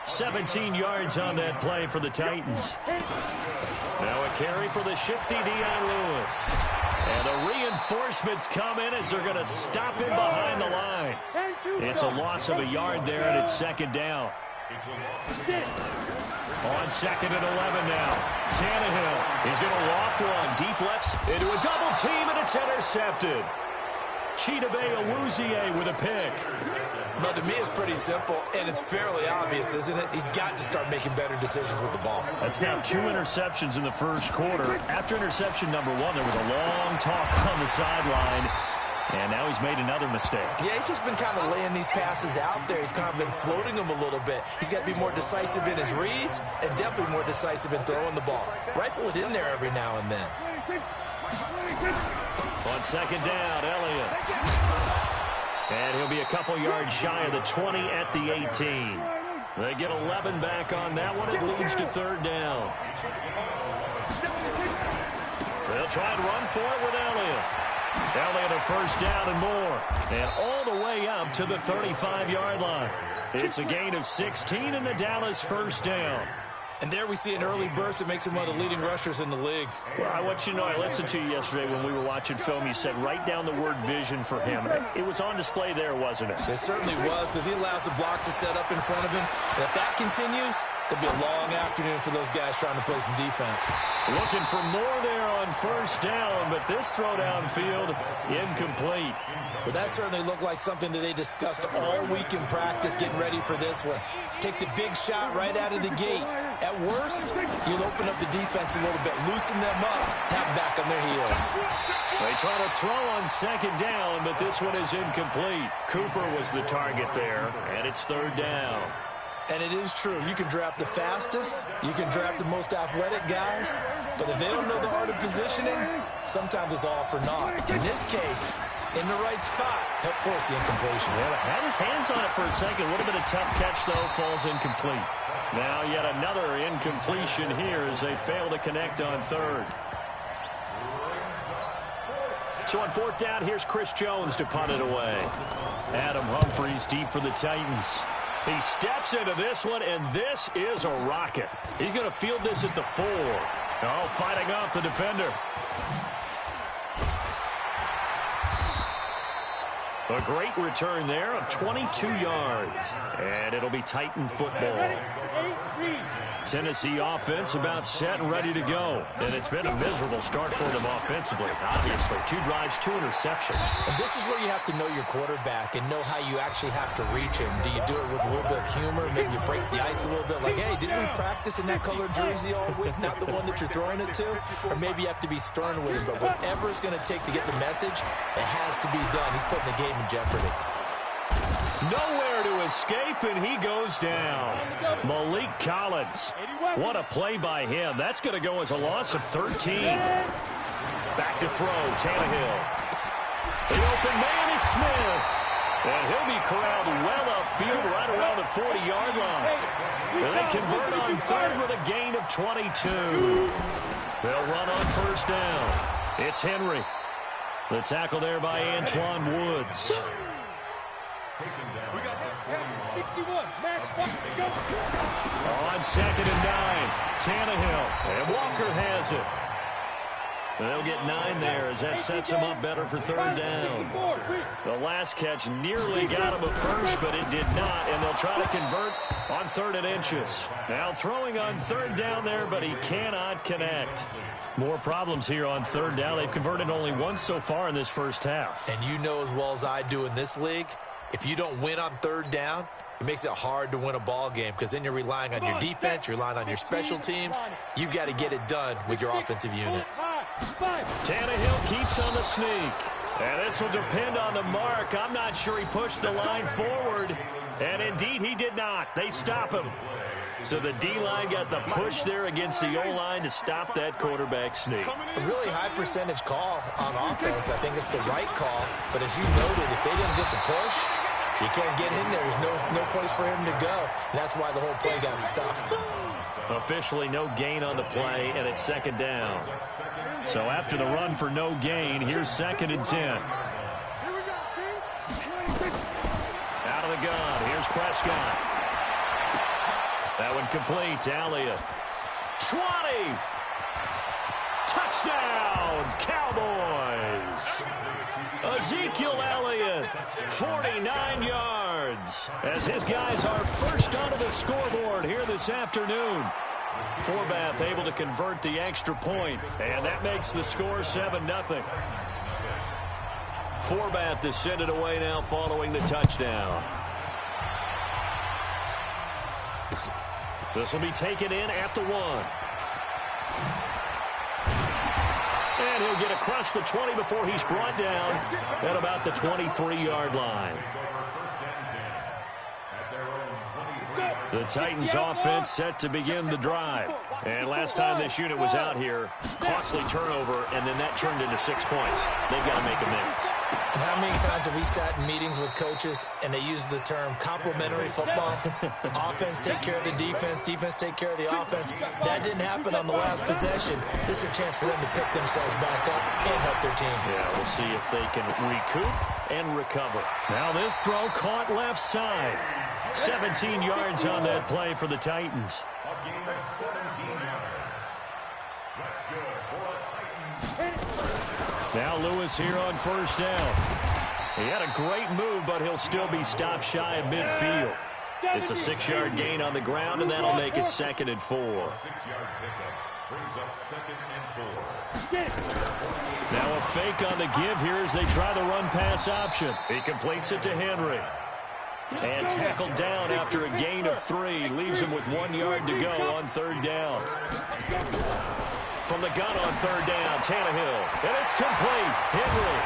17 yards on that play for the Titans. Now a carry for the shifty Dion Lewis. And the reinforcements come in as they're going to stop him behind the line. It's a loss of a yard there, and it's 2nd down. On 2nd and 11 now. Tannehill. He's going to loft one. Deep left into a double team, and it's intercepted. Chidobe Awuzie with a pick. But to me, it's pretty simple, and it's fairly obvious, isn't it? He's got to start making better decisions with the ball. That's now 2 interceptions in the first quarter. After interception number 1, there was a long talk on the sideline. And now he's made another mistake. Yeah, he's just been kind of laying these passes out there. He's kind of been floating them a little bit. He's got to be more decisive in his reads and definitely more decisive in throwing the ball. Rifle it in there every now and then. On second down, Elliott. And he'll be a couple yards shy of the 20 at the 18. They get 11 back on that one. It leads to third down. They'll try and run for it with Elliott. Elliott a first down and more. And all the way up to the 35-yard line. It's a gain of 16 and the Dallas first down. And there we see an early burst that makes him one of the leading rushers in the league. Well, I want you to know, I listened to you yesterday when we were watching film. You said write down the word vision for him. It was on display there, wasn't it? It certainly was, because he allows the blocks to set up in front of him. And if that continues, there'll be a long afternoon for those guys trying to play some defense. Looking for more there on first down, but this throw downfield incomplete. But that certainly looked like something that they discussed all week in practice, getting ready for this one. Take the big shot right out of the gate. At worst, you'll open up the defense a little bit, loosen them up, have them back on their heels. They try to throw on second down, but this one is incomplete. Cooper was the target there, and it's third down. And it is true. You can draft the fastest. You can draft the most athletic guys. But if they don't know the art of positioning, sometimes it's all for naught. In this case, in the right spot, help force the incompletion. Yeah, had his hands on it for a second. Would have been a tough catch, though. Falls incomplete. Now yet another incompletion here as they fail to connect on third. So on fourth down, here's Chris Jones to punt it away. Adam Humphries deep for the Titans. He steps into this one, and this is a rocket. He's going to field this at the 4. Oh, fighting off the defender. A great return there of 22 yards. And it'll be Titan football. Tennessee offense about set and ready to go. And it's been a miserable start for them offensively. Obviously, 2 drives, 2 interceptions. And this is where you have to know your quarterback and know how you actually have to reach him. Do you do it with a little bit of humor? Maybe you break the ice a little bit. Like, hey, didn't we practice in that colored jersey all week? Not the one that you're throwing it to? Or maybe you have to be stern with him. But whatever it's going to take to get the message, it has to be done. He's putting the game in jeopardy. Nowhere to escape, and he goes down. Malik Collins. What a play by him. That's going to go as a loss of 13. Back to throw, Tannehill. The open man is Smith. And he'll be corralled well upfield right around the 40-yard line. And they convert on third with a gain of 22. They'll run on first down. It's Henry. The tackle there by Antoine Woods. 61, match, go. On second and 9, Tannehill, and Walker has it. They'll get 9 there as that sets him up better for third down. The last catch nearly got him a first, but it did not, and they'll try to convert on 3rd and inches. Now throwing on third down there, but he cannot connect. More problems here on third down. They've converted only once so far in this first half. And you know as well as I do in this league, if you don't win on third down, it makes it hard to win a ball game because then you're relying on your defense, you're relying on your special teams. You've got to get it done with your offensive unit. Tannehill keeps on the sneak. And this will depend on the mark. I'm not sure he pushed the line forward. And indeed, he did not. They stop him. So the D-line got the push there against the O-line to stop that quarterback sneak. A really high percentage call on offense. I think it's the right call. But as you noted, if they didn't get the push, you can't get in there. There's no place for him to go. And that's why the whole play got stuffed. Officially no gain on the play, and it's second down. So after the run for no gain, here's 2nd and 10. Out of the gun, here's Prescott. That one complete to Elliott. 20! Touchdown, Cowboys! Ezekiel Elliott, 49 yards, as his guys are first onto the scoreboard here this afternoon. Forbath able to convert the extra point, and that makes the score 7-0. Forbath to send it away now following the touchdown. This will be taken in at the 1. And he'll get across the 20 before he's brought down at about the 23-yard line. At their own 23. The Titans offense set to begin the drive. And last time this unit was out here, costly turnover, and then that turned into 6 points. They've got to make amends. And how many times have we sat in meetings with coaches and they use the term complementary football? Offense take care of the defense, defense take care of the offense. That didn't happen on the last possession. This is a chance for them to pick themselves back up and help their team. Yeah, we'll see if they can recoup and recover. Now this throw caught left side. 17 yards on that play for the Titans. A gain of 17 yards. That's good for the Titans. Now Lewis here on first down. He had a great move, but he'll still be stopped shy of midfield. It's a 6-yard gain on the ground, and that'll make it 2nd and 4. 6-yard pickup brings up 2nd and 4. Now a fake on the give here as they try the run-pass option. He completes it to Henry. And tackled down after a gain of 3. Leaves him with 1 yard to go on 3rd down. From the gun on 3rd down, Tannehill. And it's complete. Henry.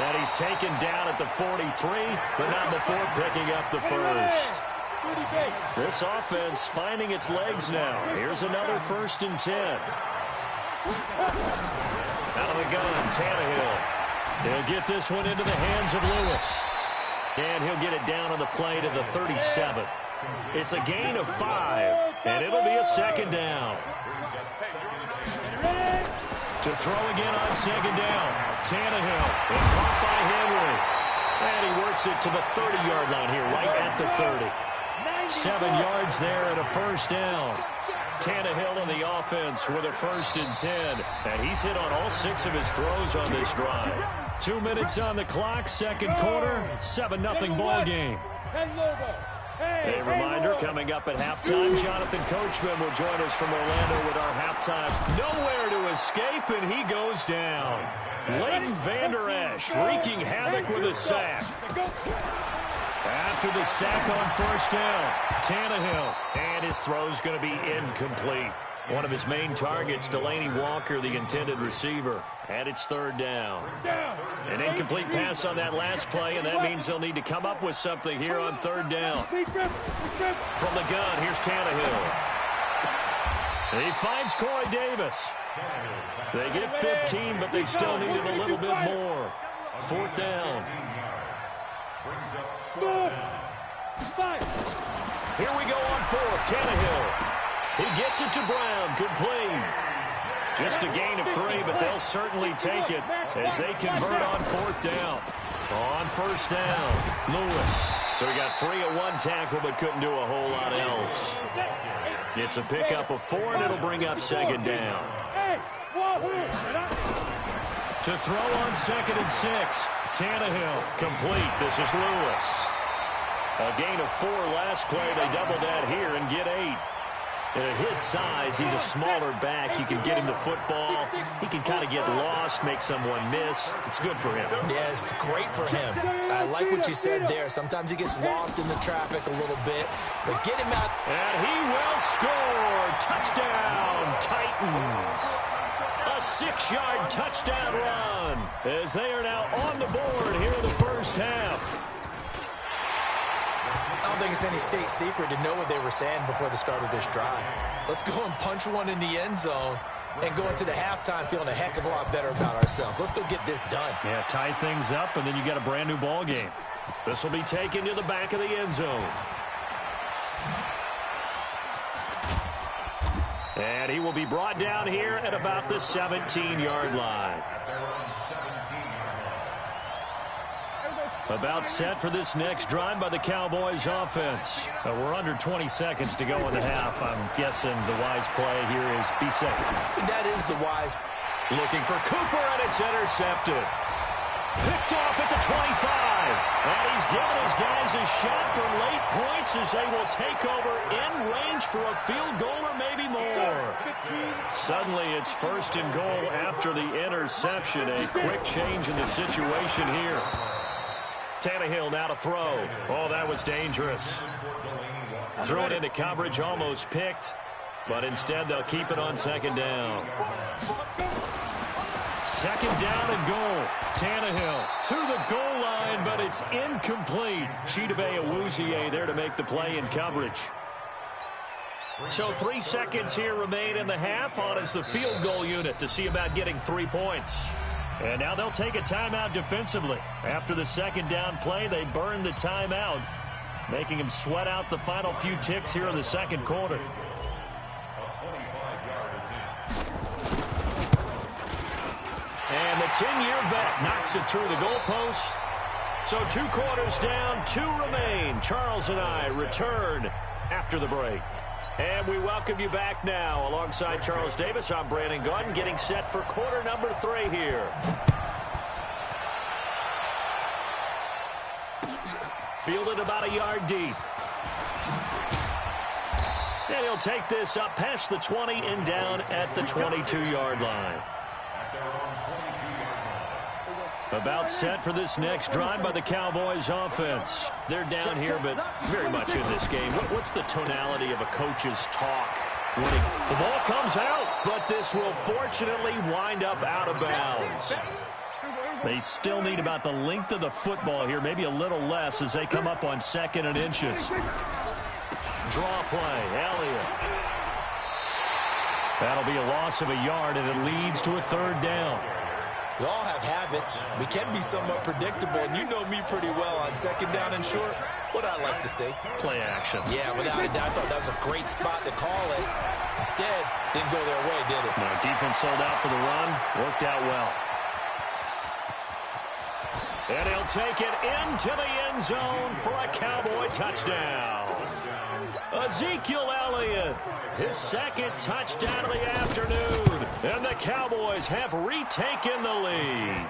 And he's taken down at the 43, but not before picking up the first. This offense finding its legs now. Here's another 1st and 10. Out of the gun, Tannehill. He'll get this one into the hands of Lewis. And he'll get it down on the play to the 37. It's a gain of 5, and it'll be a 2nd down. To throw again on 2nd down. Tannehill, and caught by Henry. And he works it to the 30-yard line here, right at the 30. 7 yards there and a 1st down. Tannehill on the offense with a 1st and 10. And he's hit on all 6 of his throws on this drive. 2 minutes on the clock, 2nd quarter, 7-0 ball game. A reminder, coming up at halftime, Jonathan Coachman will join us from Orlando with our halftime. Nowhere to escape, and he goes down. Leighton Vander Esch wreaking havoc with a sack. After the sack on 1st down, Tannehill, and his throw's going to be incomplete. One of his main targets, Delaney Walker, the intended receiver, and it's 3rd down. An incomplete pass on that last play, and that means they'll need to come up with something here on 3rd down. From the gun, here's Tannehill. He finds Corey Davis. They get 15, but they still needed a little bit more. 4th down. Here we go on 4th. Tannehill. He gets it to Brown. Good play. Just a gain of 3, but they'll certainly take it as they convert on 4th down. On 1st down, Lewis. So he got free of 1 tackle, but couldn't do a whole lot else. It's a pickup of 4, and it'll bring up 2nd down. To throw on 2nd and 6. Tannehill complete. This is Lewis. A gain of 4 last play. They double that here and get 8. And at his size, he's a smaller back. You can get him the football. He can kind of get lost, make someone miss. It's good for him. Yeah, it's great for him. I like what you said there. Sometimes he gets lost in the traffic a little bit, but get him out. And he will score. Touchdown, Titans. A 6-yard touchdown run as they are now on the board here in the first half. I don't think it's any state secret to know what they were saying before the start of this drive. Let's go and punch one in the end zone and go into the halftime feeling a heck of a lot better about ourselves. Let's go get this done. Yeah, tie things up, and then you got a brand new ball game. This will be taken to the back of the end zone. And he will be brought down here at about the 17-yard line. About set for this next drive by the Cowboys offense. We're under 20 seconds to go in the half. I'm guessing the wise play here is be safe. That is the wise. Looking for Cooper, and it's intercepted. Picked off at the 25. And he's giving his guys a shot for late points as they will take over in range for a field goal or maybe more. Suddenly it's 1st and goal after the interception. A quick change in the situation here. Tannehill now to throw. Oh, that was dangerous. Threw it into coverage, almost picked, but instead they'll keep it on 2nd down. Second down and goal. Tannehill to the goal line, but it's incomplete. Chidobe Awuzie there to make the play in coverage. So 3 seconds here remain in the half on as the field goal unit to see about getting 3 points. And now they'll take a timeout defensively. After the second down play, they burn the timeout, making them sweat out the final few ticks here in the second quarter. And the 10-year vet knocks it through the goalpost. So 2 quarters down, 2 remain. Charles and I return after the break. And we welcome you back now. Alongside Charles Davis, I'm Brandon Gaudin, getting set for quarter number 3 here. Fielded about a yard deep. And he'll take this up past the 20 and down at the 22-yard line. About set for this next drive by the Cowboys offense. They're down here, but very much in this game. What's the tonality of a coach's talk? The ball comes out, but this will fortunately wind up out of bounds. They still need about the length of the football here, maybe a little less as they come up on 2nd and inches. Draw play, Elliott. That'll be a loss of a yard, and it leads to a 3rd down. We all have habits. We can be somewhat predictable, and you know me pretty well on 2nd down and short. What I like to say? Play action. Yeah, without a doubt, I thought that was a great spot to call it. Instead, didn't go their way, did it? No, defense sold out for the run. Worked out well. And he'll take it into the end zone for a Cowboy touchdown. Ezekiel Elliott, his 2nd touchdown of the afternoon. And the Cowboys have retaken the lead.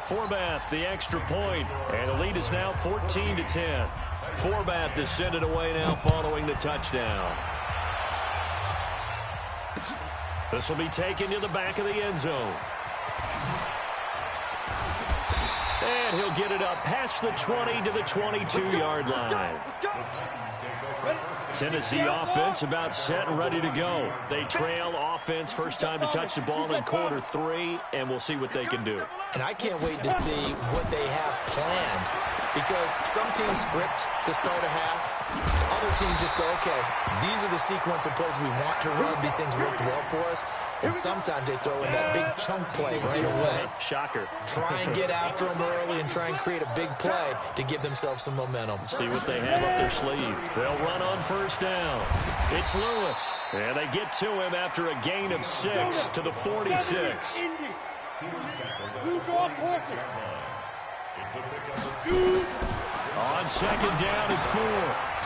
Forbath, the extra point, and the lead is now 14-10. Forbath to send it away now following the touchdown. This will be taken to the back of the end zone. And he'll get it up past the 20 to the 22-yard line. Tennessee offense about set and ready to go. They trail offense, first time to touch the ball in quarter 3, and we'll see what they can do. And I can't wait to see what they have planned, because some teams script to start a half. Other teams just go, okay, these are the sequence of plays we want to run. These things worked well for us. And sometimes they throw in that big chunk play right away. Shocker. Try and get after them early and try and create a big play to give themselves some momentum. See what they have up their sleeve. They'll run on 1st down. It's Lewis. And they get to him after a gain of 6 to the 46. On 2nd down and 4.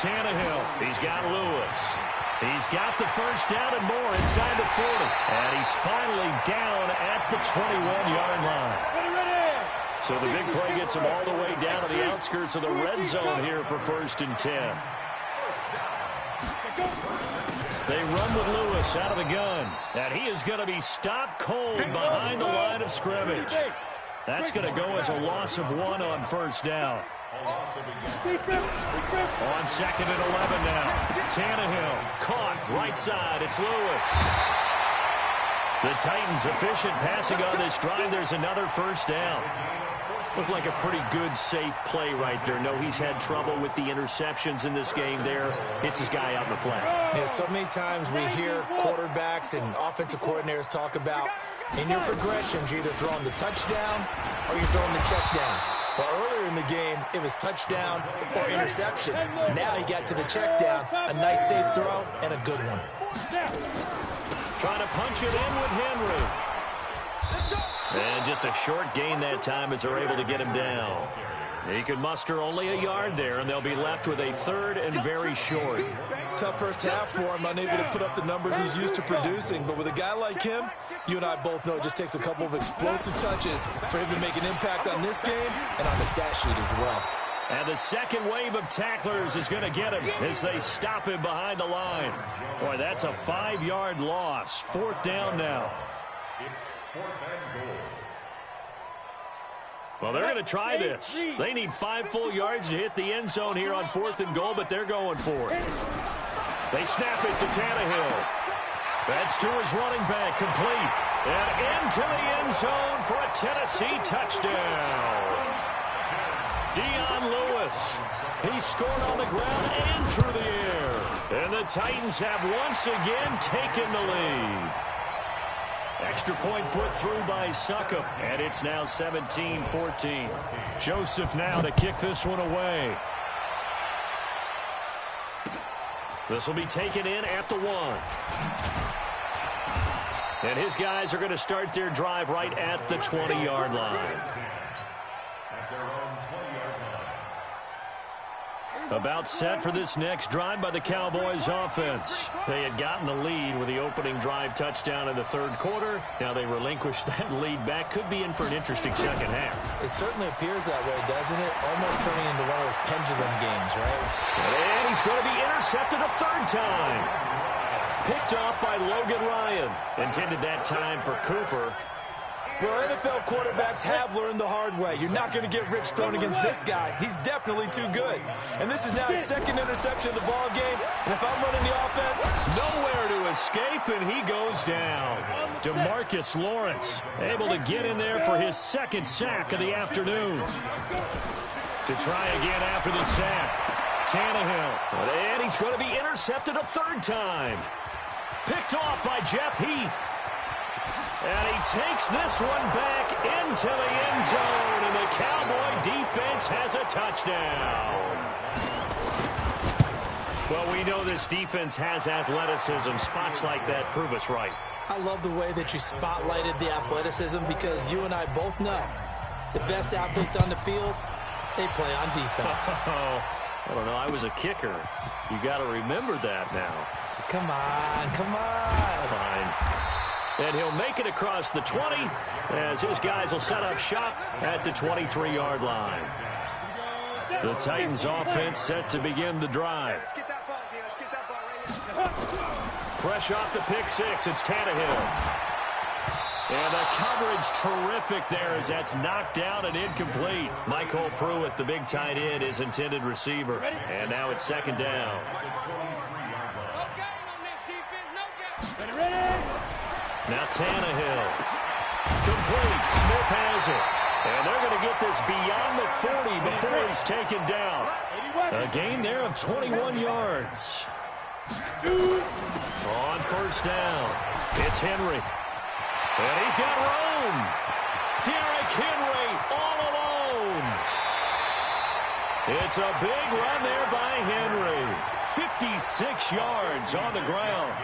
Tannehill. He's got Lewis. He's got the 1st down and more inside the 40. And he's finally down at the 21-yard line. So the big play gets him all the way down to the outskirts of the red zone here for 1st and 10. They run with Lewis out of the gun. And he is going to be stopped cold behind the line of scrimmage. That's going to go as a loss of 1 on 1st down. On 2nd and 11 now. Tannehill caught right side. It's Lewis. The Titans efficient passing on this drive. There's another 1st down. Looked like a pretty good, safe play right there. No, he's had trouble with the interceptions in this game there. Hits his guy out in the flat. Yeah, so many times we hear quarterbacks and offensive coordinators talk about in your progressions, you're either throwing the touchdown or you're throwing the check down. But earlier in the game, it was touchdown or interception. Now he got to the check down, a nice safe throw, and a good one. Trying to punch it in with Henry. And just a short gain that time as they're able to get him down. He could muster only a yard there, and they'll be left with a 3rd and very short. Tough first half for him, unable to put up the numbers he's used to producing. But with a guy like him, you and I both know it just takes a couple of explosive touches for him to make an impact on this game and on the stat sheet as well. And the second wave of tacklers is going to get him as they stop him behind the line. Boy, that's a 5-yard loss. 4th down now. It's 4th and goal. Well, they're going to try this. They need 5 full yards to hit the end zone here on 4th and goal, but they're going for it. They snap it to Tannehill. That's to his running back, complete. And into the end zone for a Tennessee touchdown. Dion Lewis. He scored on the ground and through the air. And the Titans have once again taken the lead. Extra point put through by Succop. And it's now 17-14. Joseph now to kick this one away. This will be taken in at the 1. And his guys are going to start their drive right at the 20-yard line. About set for this next drive by the Cowboys offense. They had gotten the lead with the opening drive touchdown in the third quarter. Now they relinquished that lead back. Could be in for an interesting second half. It certainly appears that way, doesn't it? Almost turning into one of those pendulum games, right? And he's going to be intercepted a third time. Picked off by Logan Ryan. Intended that time for Cooper. Well, NFL quarterbacks have learned the hard way. You're not going to get rich thrown against this guy. He's definitely too good. And this is now his second interception of the ball game. And if I'm running the offense, nowhere to escape, and he goes down. DeMarcus Lawrence able to get in there for his second sack of the afternoon. To try again after the sack. Tannehill. And he's going to be intercepted a third time. Picked off by Jeff Heath. And he takes this one back into the end zone, and the Cowboy defense has a touchdown. Well, we know this defense has athleticism. Spots like that prove us right. I love the way that you spotlighted the athleticism because you and I both know the best athletes on the field, they play on defense. I don't know. I was a kicker. You got to remember that now. Come on, come on. Fine. And he'll make it across the 20 as his guys will set up shop at the 23-yard line. The Titans offense set to begin the drive. Fresh off the pick six, it's Tannehill. And the coverage terrific there as that's knocked out and incomplete. Michael Pruitt, the big tight end, is intended receiver. And now it's second down. Now Tannehill. Complete. Smith has it. And they're going to get this beyond the 40 before he's taken down. A gain there of 21 yards. On first down, it's Henry. And he's got room. Derrick Henry all alone. It's a big run there by Henry. 56 yards on the ground.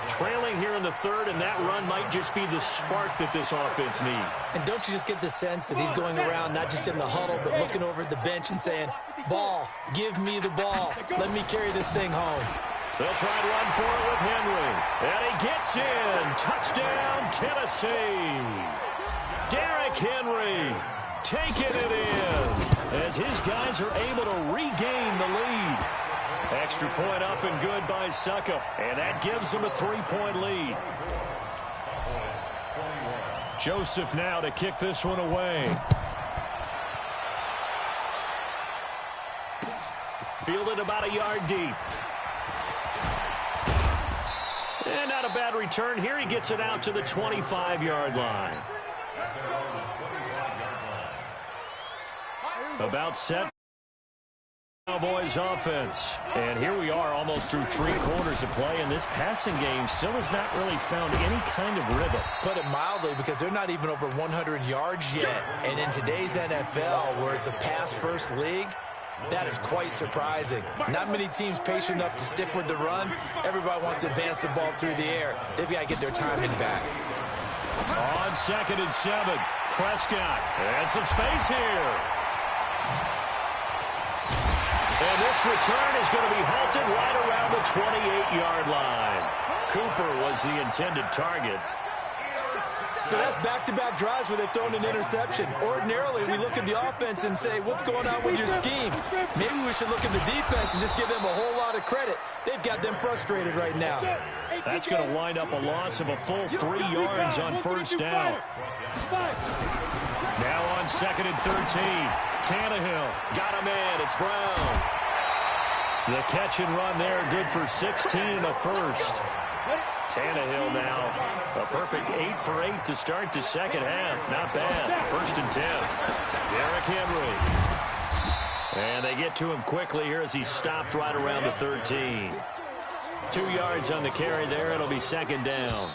Trailing here in the third, and that run might just be the spark that this offense needs. And don't you just get the sense that he's going around not just in the huddle, but looking over at the bench and saying, ball, give me the ball. Let me carry this thing home. They'll try to run for it with Henry. And he gets in. Touchdown, Tennessee. Derrick Henry taking it in as his guys are able to regain the lead. Extra point up and good by Succop. And that gives them a 3-point lead. Joseph now to kick this one away. Fielded about a yard deep. And not a bad return here. He gets it out to the 25-yard line. About set. Cowboys offense. And here we are almost through 3 quarters of play, and this passing game still has not really found any kind of rhythm. Put it mildly, because they're not even over 100 yards yet. And in today's NFL, where it's a pass-first league, that is quite surprising. Not many teams patient enough to stick with the run. Everybody wants to advance the ball through the air. They've got to get their timing back. On 2nd and 7, Prescott. And some space here. And this return is going to be halted right around the 28-yard line. Cooper was the intended target. So that's back-to-back drives where they've thrown an interception. Ordinarily, we look at the offense and say, what's going on with your scheme? Maybe we should look at the defense and just give them a whole lot of credit. They've got them frustrated right now. That's going to wind up a loss of a full 3 yards on first down. Now on 2nd and 13. Tannehill got him in. It's Brown. The catch and run there, good for 16 and a first. Tannehill now, a perfect 8 for 8 to start the second half. Not bad. 1st and 10. Derrick Henry. And they get to him quickly here as he's stopped right around the 13. 2 yards on the carry there. It'll be 2nd down.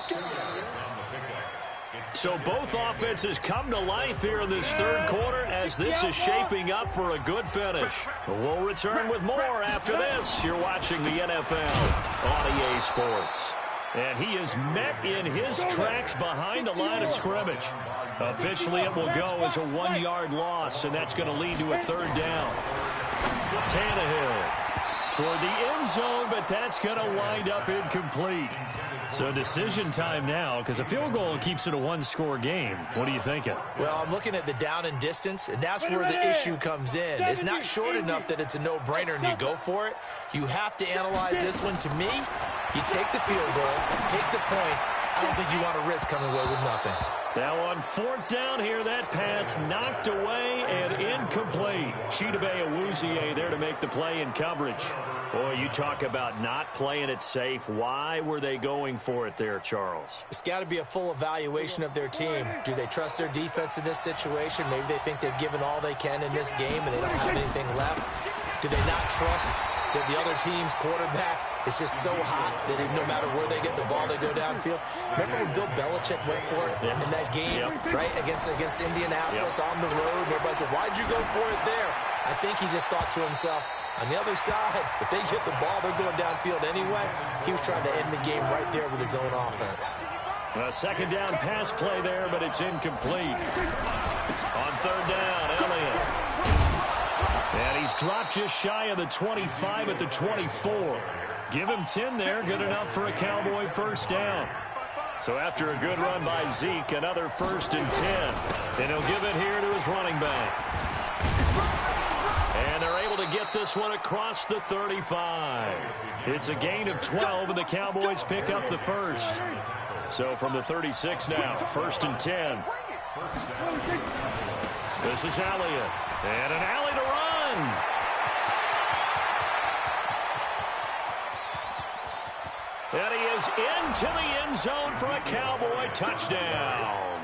So both offenses come to life here in this 3rd quarter as this is shaping up for a good finish. We'll return with more after this. You're watching the NFL on EA Sports. And he is met in his tracks behind the line of scrimmage. Officially, it will go as a 1-yard loss, and that's going to lead to a 3rd down. Tannehill toward the end zone, but that's going to wind up incomplete. So decision time now, because a field goal keeps it a 1-score game. What are you thinking? Well, I'm looking at the down and distance, and that's where the issue comes in. It's not short enough that it's a no-brainer and you go for it. You have to analyze this one. To me, you take the field goal, take the points. I don't think you want to risk coming away with nothing. Now on 4th down here, that pass knocked away and incomplete. Chidobe Awuzie there to make the play in coverage. Boy, you talk about not playing it safe. Why were they going for it there, Charles? It's got to be a full evaluation of their team. Do they trust their defense in this situation? Maybe they think they've given all they can in this game and they don't have anything left. Do they not trust that the other team's quarterback is just so hot that no matter where they get the ball, they go downfield? Remember when Bill Belichick went for it in that game, right, against Indianapolis on the road? And everybody said, why'd you go for it there? I think he just thought to himself, on the other side, if they get the ball, they're going downfield anyway. He was trying to end the game right there with his own offense. A 2nd down pass play there, but it's incomplete. On 3rd down, Elliott. And he's dropped just shy of the 25 at the 24. Give him 10 there, good enough for a Cowboy 1st down. So after a good run by Zeke, another 1st and 10. And he'll give it here to his running back. And they're able to get this one across the 35. It's a gain of 12, and the Cowboys pick up the 1st. So from the 36 now, 1st and 10. This is Elliott. And an alley to run. And he is into the end zone for a Cowboy touchdown.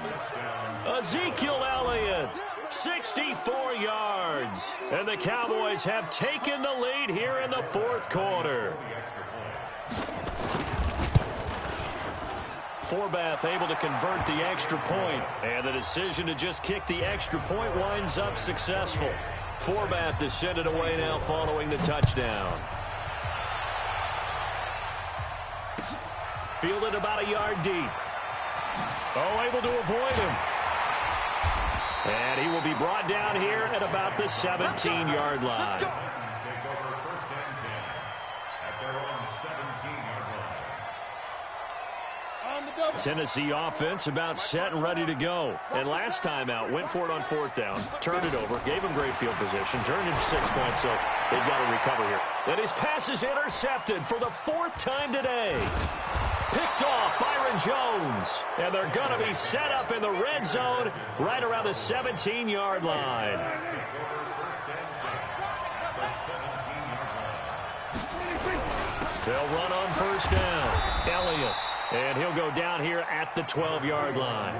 Ezekiel Elliott, 64 yards. And the Cowboys have taken the lead here in the 4th quarter. Forbath able to convert the extra point. And the decision to just kick the extra point winds up successful. Forbath is sent it away now following the touchdown. Fielded about a yard deep. Oh, able to avoid him. And he will be brought down here at about the 17-yard line. Tennessee offense about set and ready to go. And last time out, went for it on 4th down, turned it over, gave him great field position, turned into 6 points, so they've got to recover here. And his pass is intercepted for the 4th time today. Picked off Byron Jones. And they're going to be set up in the red zone right around the 17-yard line. They'll run on 1st down. Elliott. And he'll go down here at the 12-yard line.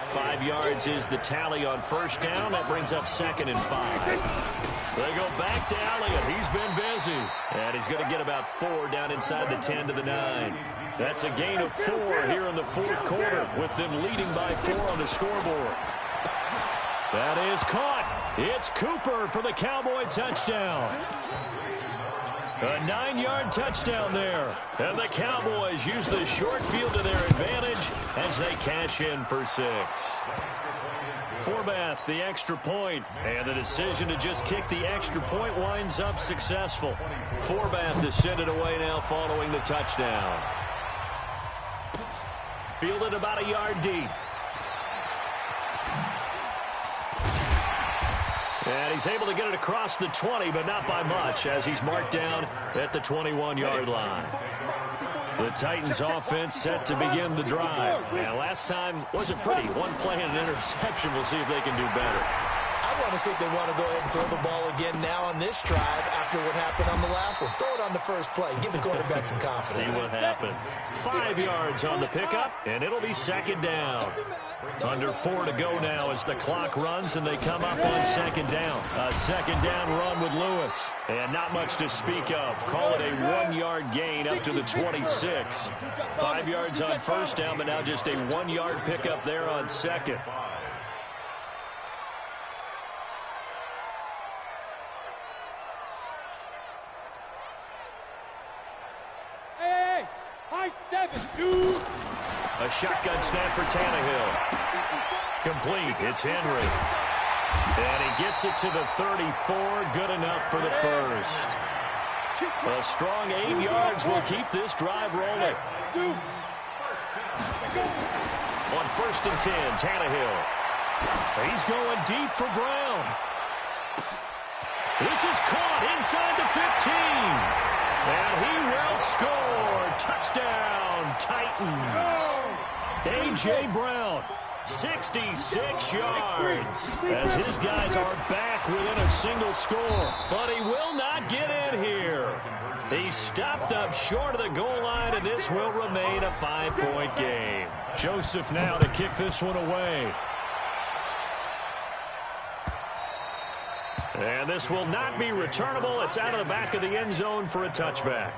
5 yards is the tally on 1st down. That brings up 2nd and 5. They go back to Elliott. He's been busy. And he's going to get about 4 down inside the 10 to the 9. That's a gain of 4 here in the 4th quarter with them leading by 4 on the scoreboard. That is caught. It's Cooper for the Cowboy touchdown. A 9-yard touchdown there. And the Cowboys use the short field to their advantage as they cash in for 6. Forbath, the extra point. And the decision to just kick the extra point winds up successful. Forbath to send it away now following the touchdown. Fielded about a yard deep. And he's able to get it across the 20, but not by much, as he's marked down at the 21-yard line. The Titans offense set to begin the drive. And last time wasn't pretty. One play and an interception. We'll see if they can do better. I want to see if they want to go ahead and throw the ball again now on this drive after what happened on the last one. Throw it on the first play. Give the quarterback some confidence. See what happens. 5 yards on the pickup, and it'll be second down. Under 4 to go now as the clock runs, and they come up on second down. A second down run with Lewis. And not much to speak of. Call it a 1-yard gain up to the 26. 5 yards on first down, but now just a 1-yard pickup there on second. A shotgun snap for Tannehill. Complete. It's Henry. And he gets it to the 34. Good enough for the first. A strong 8 yards will keep this drive rolling. On 1st and 10, Tannehill. He's going deep for Brown. This is caught inside the 15. And he will score. Touchdown, Titans. A.J. Brown, 66 yards. As his guys are back within a single score. But he will not get in here. He stopped up short of the goal line, and this will remain a 5-point game. Joseph now to kick this one away. And this will not be returnable. It's out of the back of the end zone for a touchback.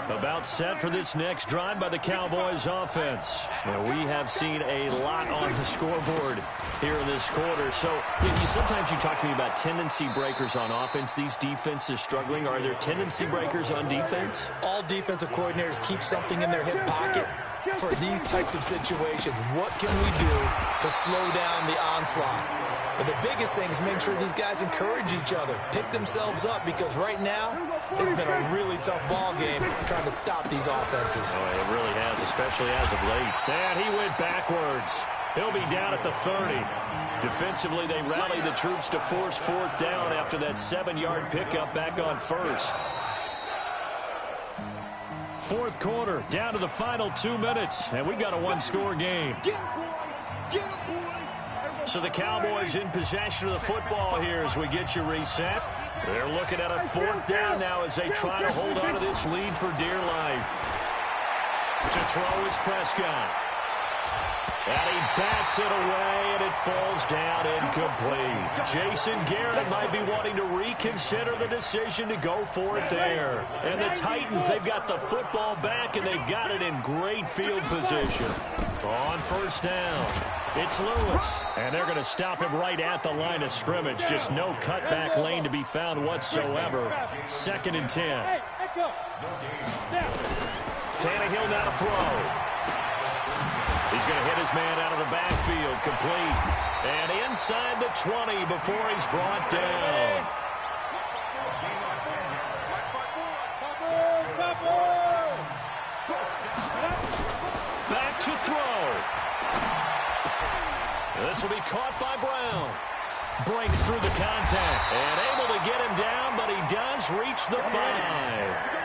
About set for this next drive by the Cowboys offense. Now, we have seen a lot on the scoreboard here in this quarter. So sometimes you talk to me about tendency breakers on offense. These defenses struggling. Are there tendency breakers on defense? All defensive coordinators keep something in their hip pocket for these types of situations. What can we do to slow down the onslaught? But the biggest thing is make sure these guys encourage each other, pick themselves up, because right now it's been a really tough ball game trying to stop these offenses. Oh, it really has, especially as of late. And he went backwards. He'll be down at the 30. Defensively, they rally the troops to force 4th down after that 7-yard pickup back on 1st. 4th quarter, down to the final 2 minutes, and we got a 1-score game. So the Cowboys in possession of the football here as we get you reset. They're looking at a 4th down now as they try to hold on to this lead for dear life. To throw is Prescott. And he bats it away, and it falls down incomplete. Jason Garrett might be wanting to reconsider the decision to go for it there. And the Titans, they've got the football back, and they've got it in great field position. On 1st down, it's Lewis. And they're going to stop him right at the line of scrimmage. Just no cutback lane to be found whatsoever. 2nd and 10. Tannehill now to throw. He's going to hit his man out of the backfield, complete. And inside the 20 before he's brought down. Back to throw. This will be caught by Brown. Breaks through the contact and able to get him down, but he does reach the 5.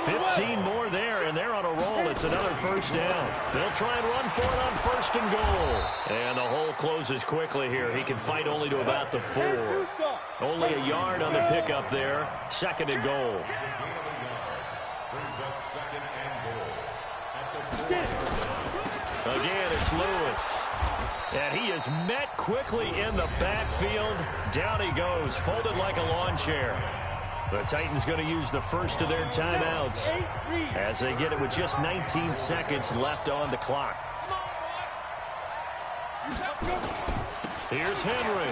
15 more there, and they're on a roll. It's another 1st down. They'll try and run for it on 1st and goal. And the hole closes quickly here. He can fight only to about the 4. Only a yard on the pickup there. 2nd and goal. Again, it's Lewis. And he is met quickly in the backfield. Down he goes, folded like a lawn chair. The Titans going to use the first of their timeouts as they get it with just 19 seconds left on the clock. Here's Henry.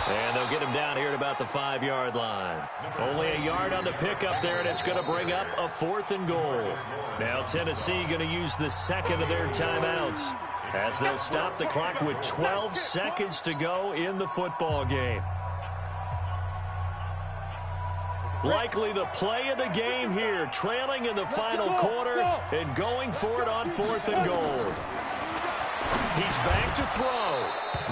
And they'll get him down here at about the 5-yard line. Only a yard on the pickup there, and it's going to bring up a 4th and goal. Now Tennessee going to use the 2nd of their timeouts as they'll stop the clock with 12 seconds to go in the football game. Likely the play of the game here, trailing in the final quarter and going for it on 4th and goal. He's back to throw.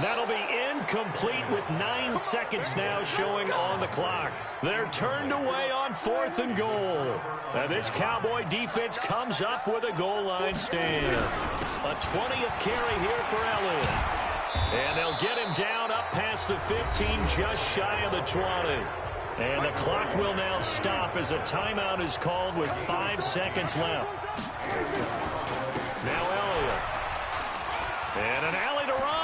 That'll be incomplete with 9 seconds now showing on the clock. They're turned away on 4th and goal. And this Cowboy defense comes up with a goal line stand. A 20th carry here for Elliott. And they'll get him down up past the 15, just shy of the 20. And the clock will now stop as a timeout is called with 5 seconds left. Now Elliott. And an alley to run.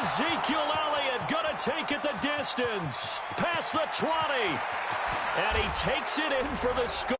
Ezekiel Elliott going to take it the distance. Past the 20. And he takes it in for the score.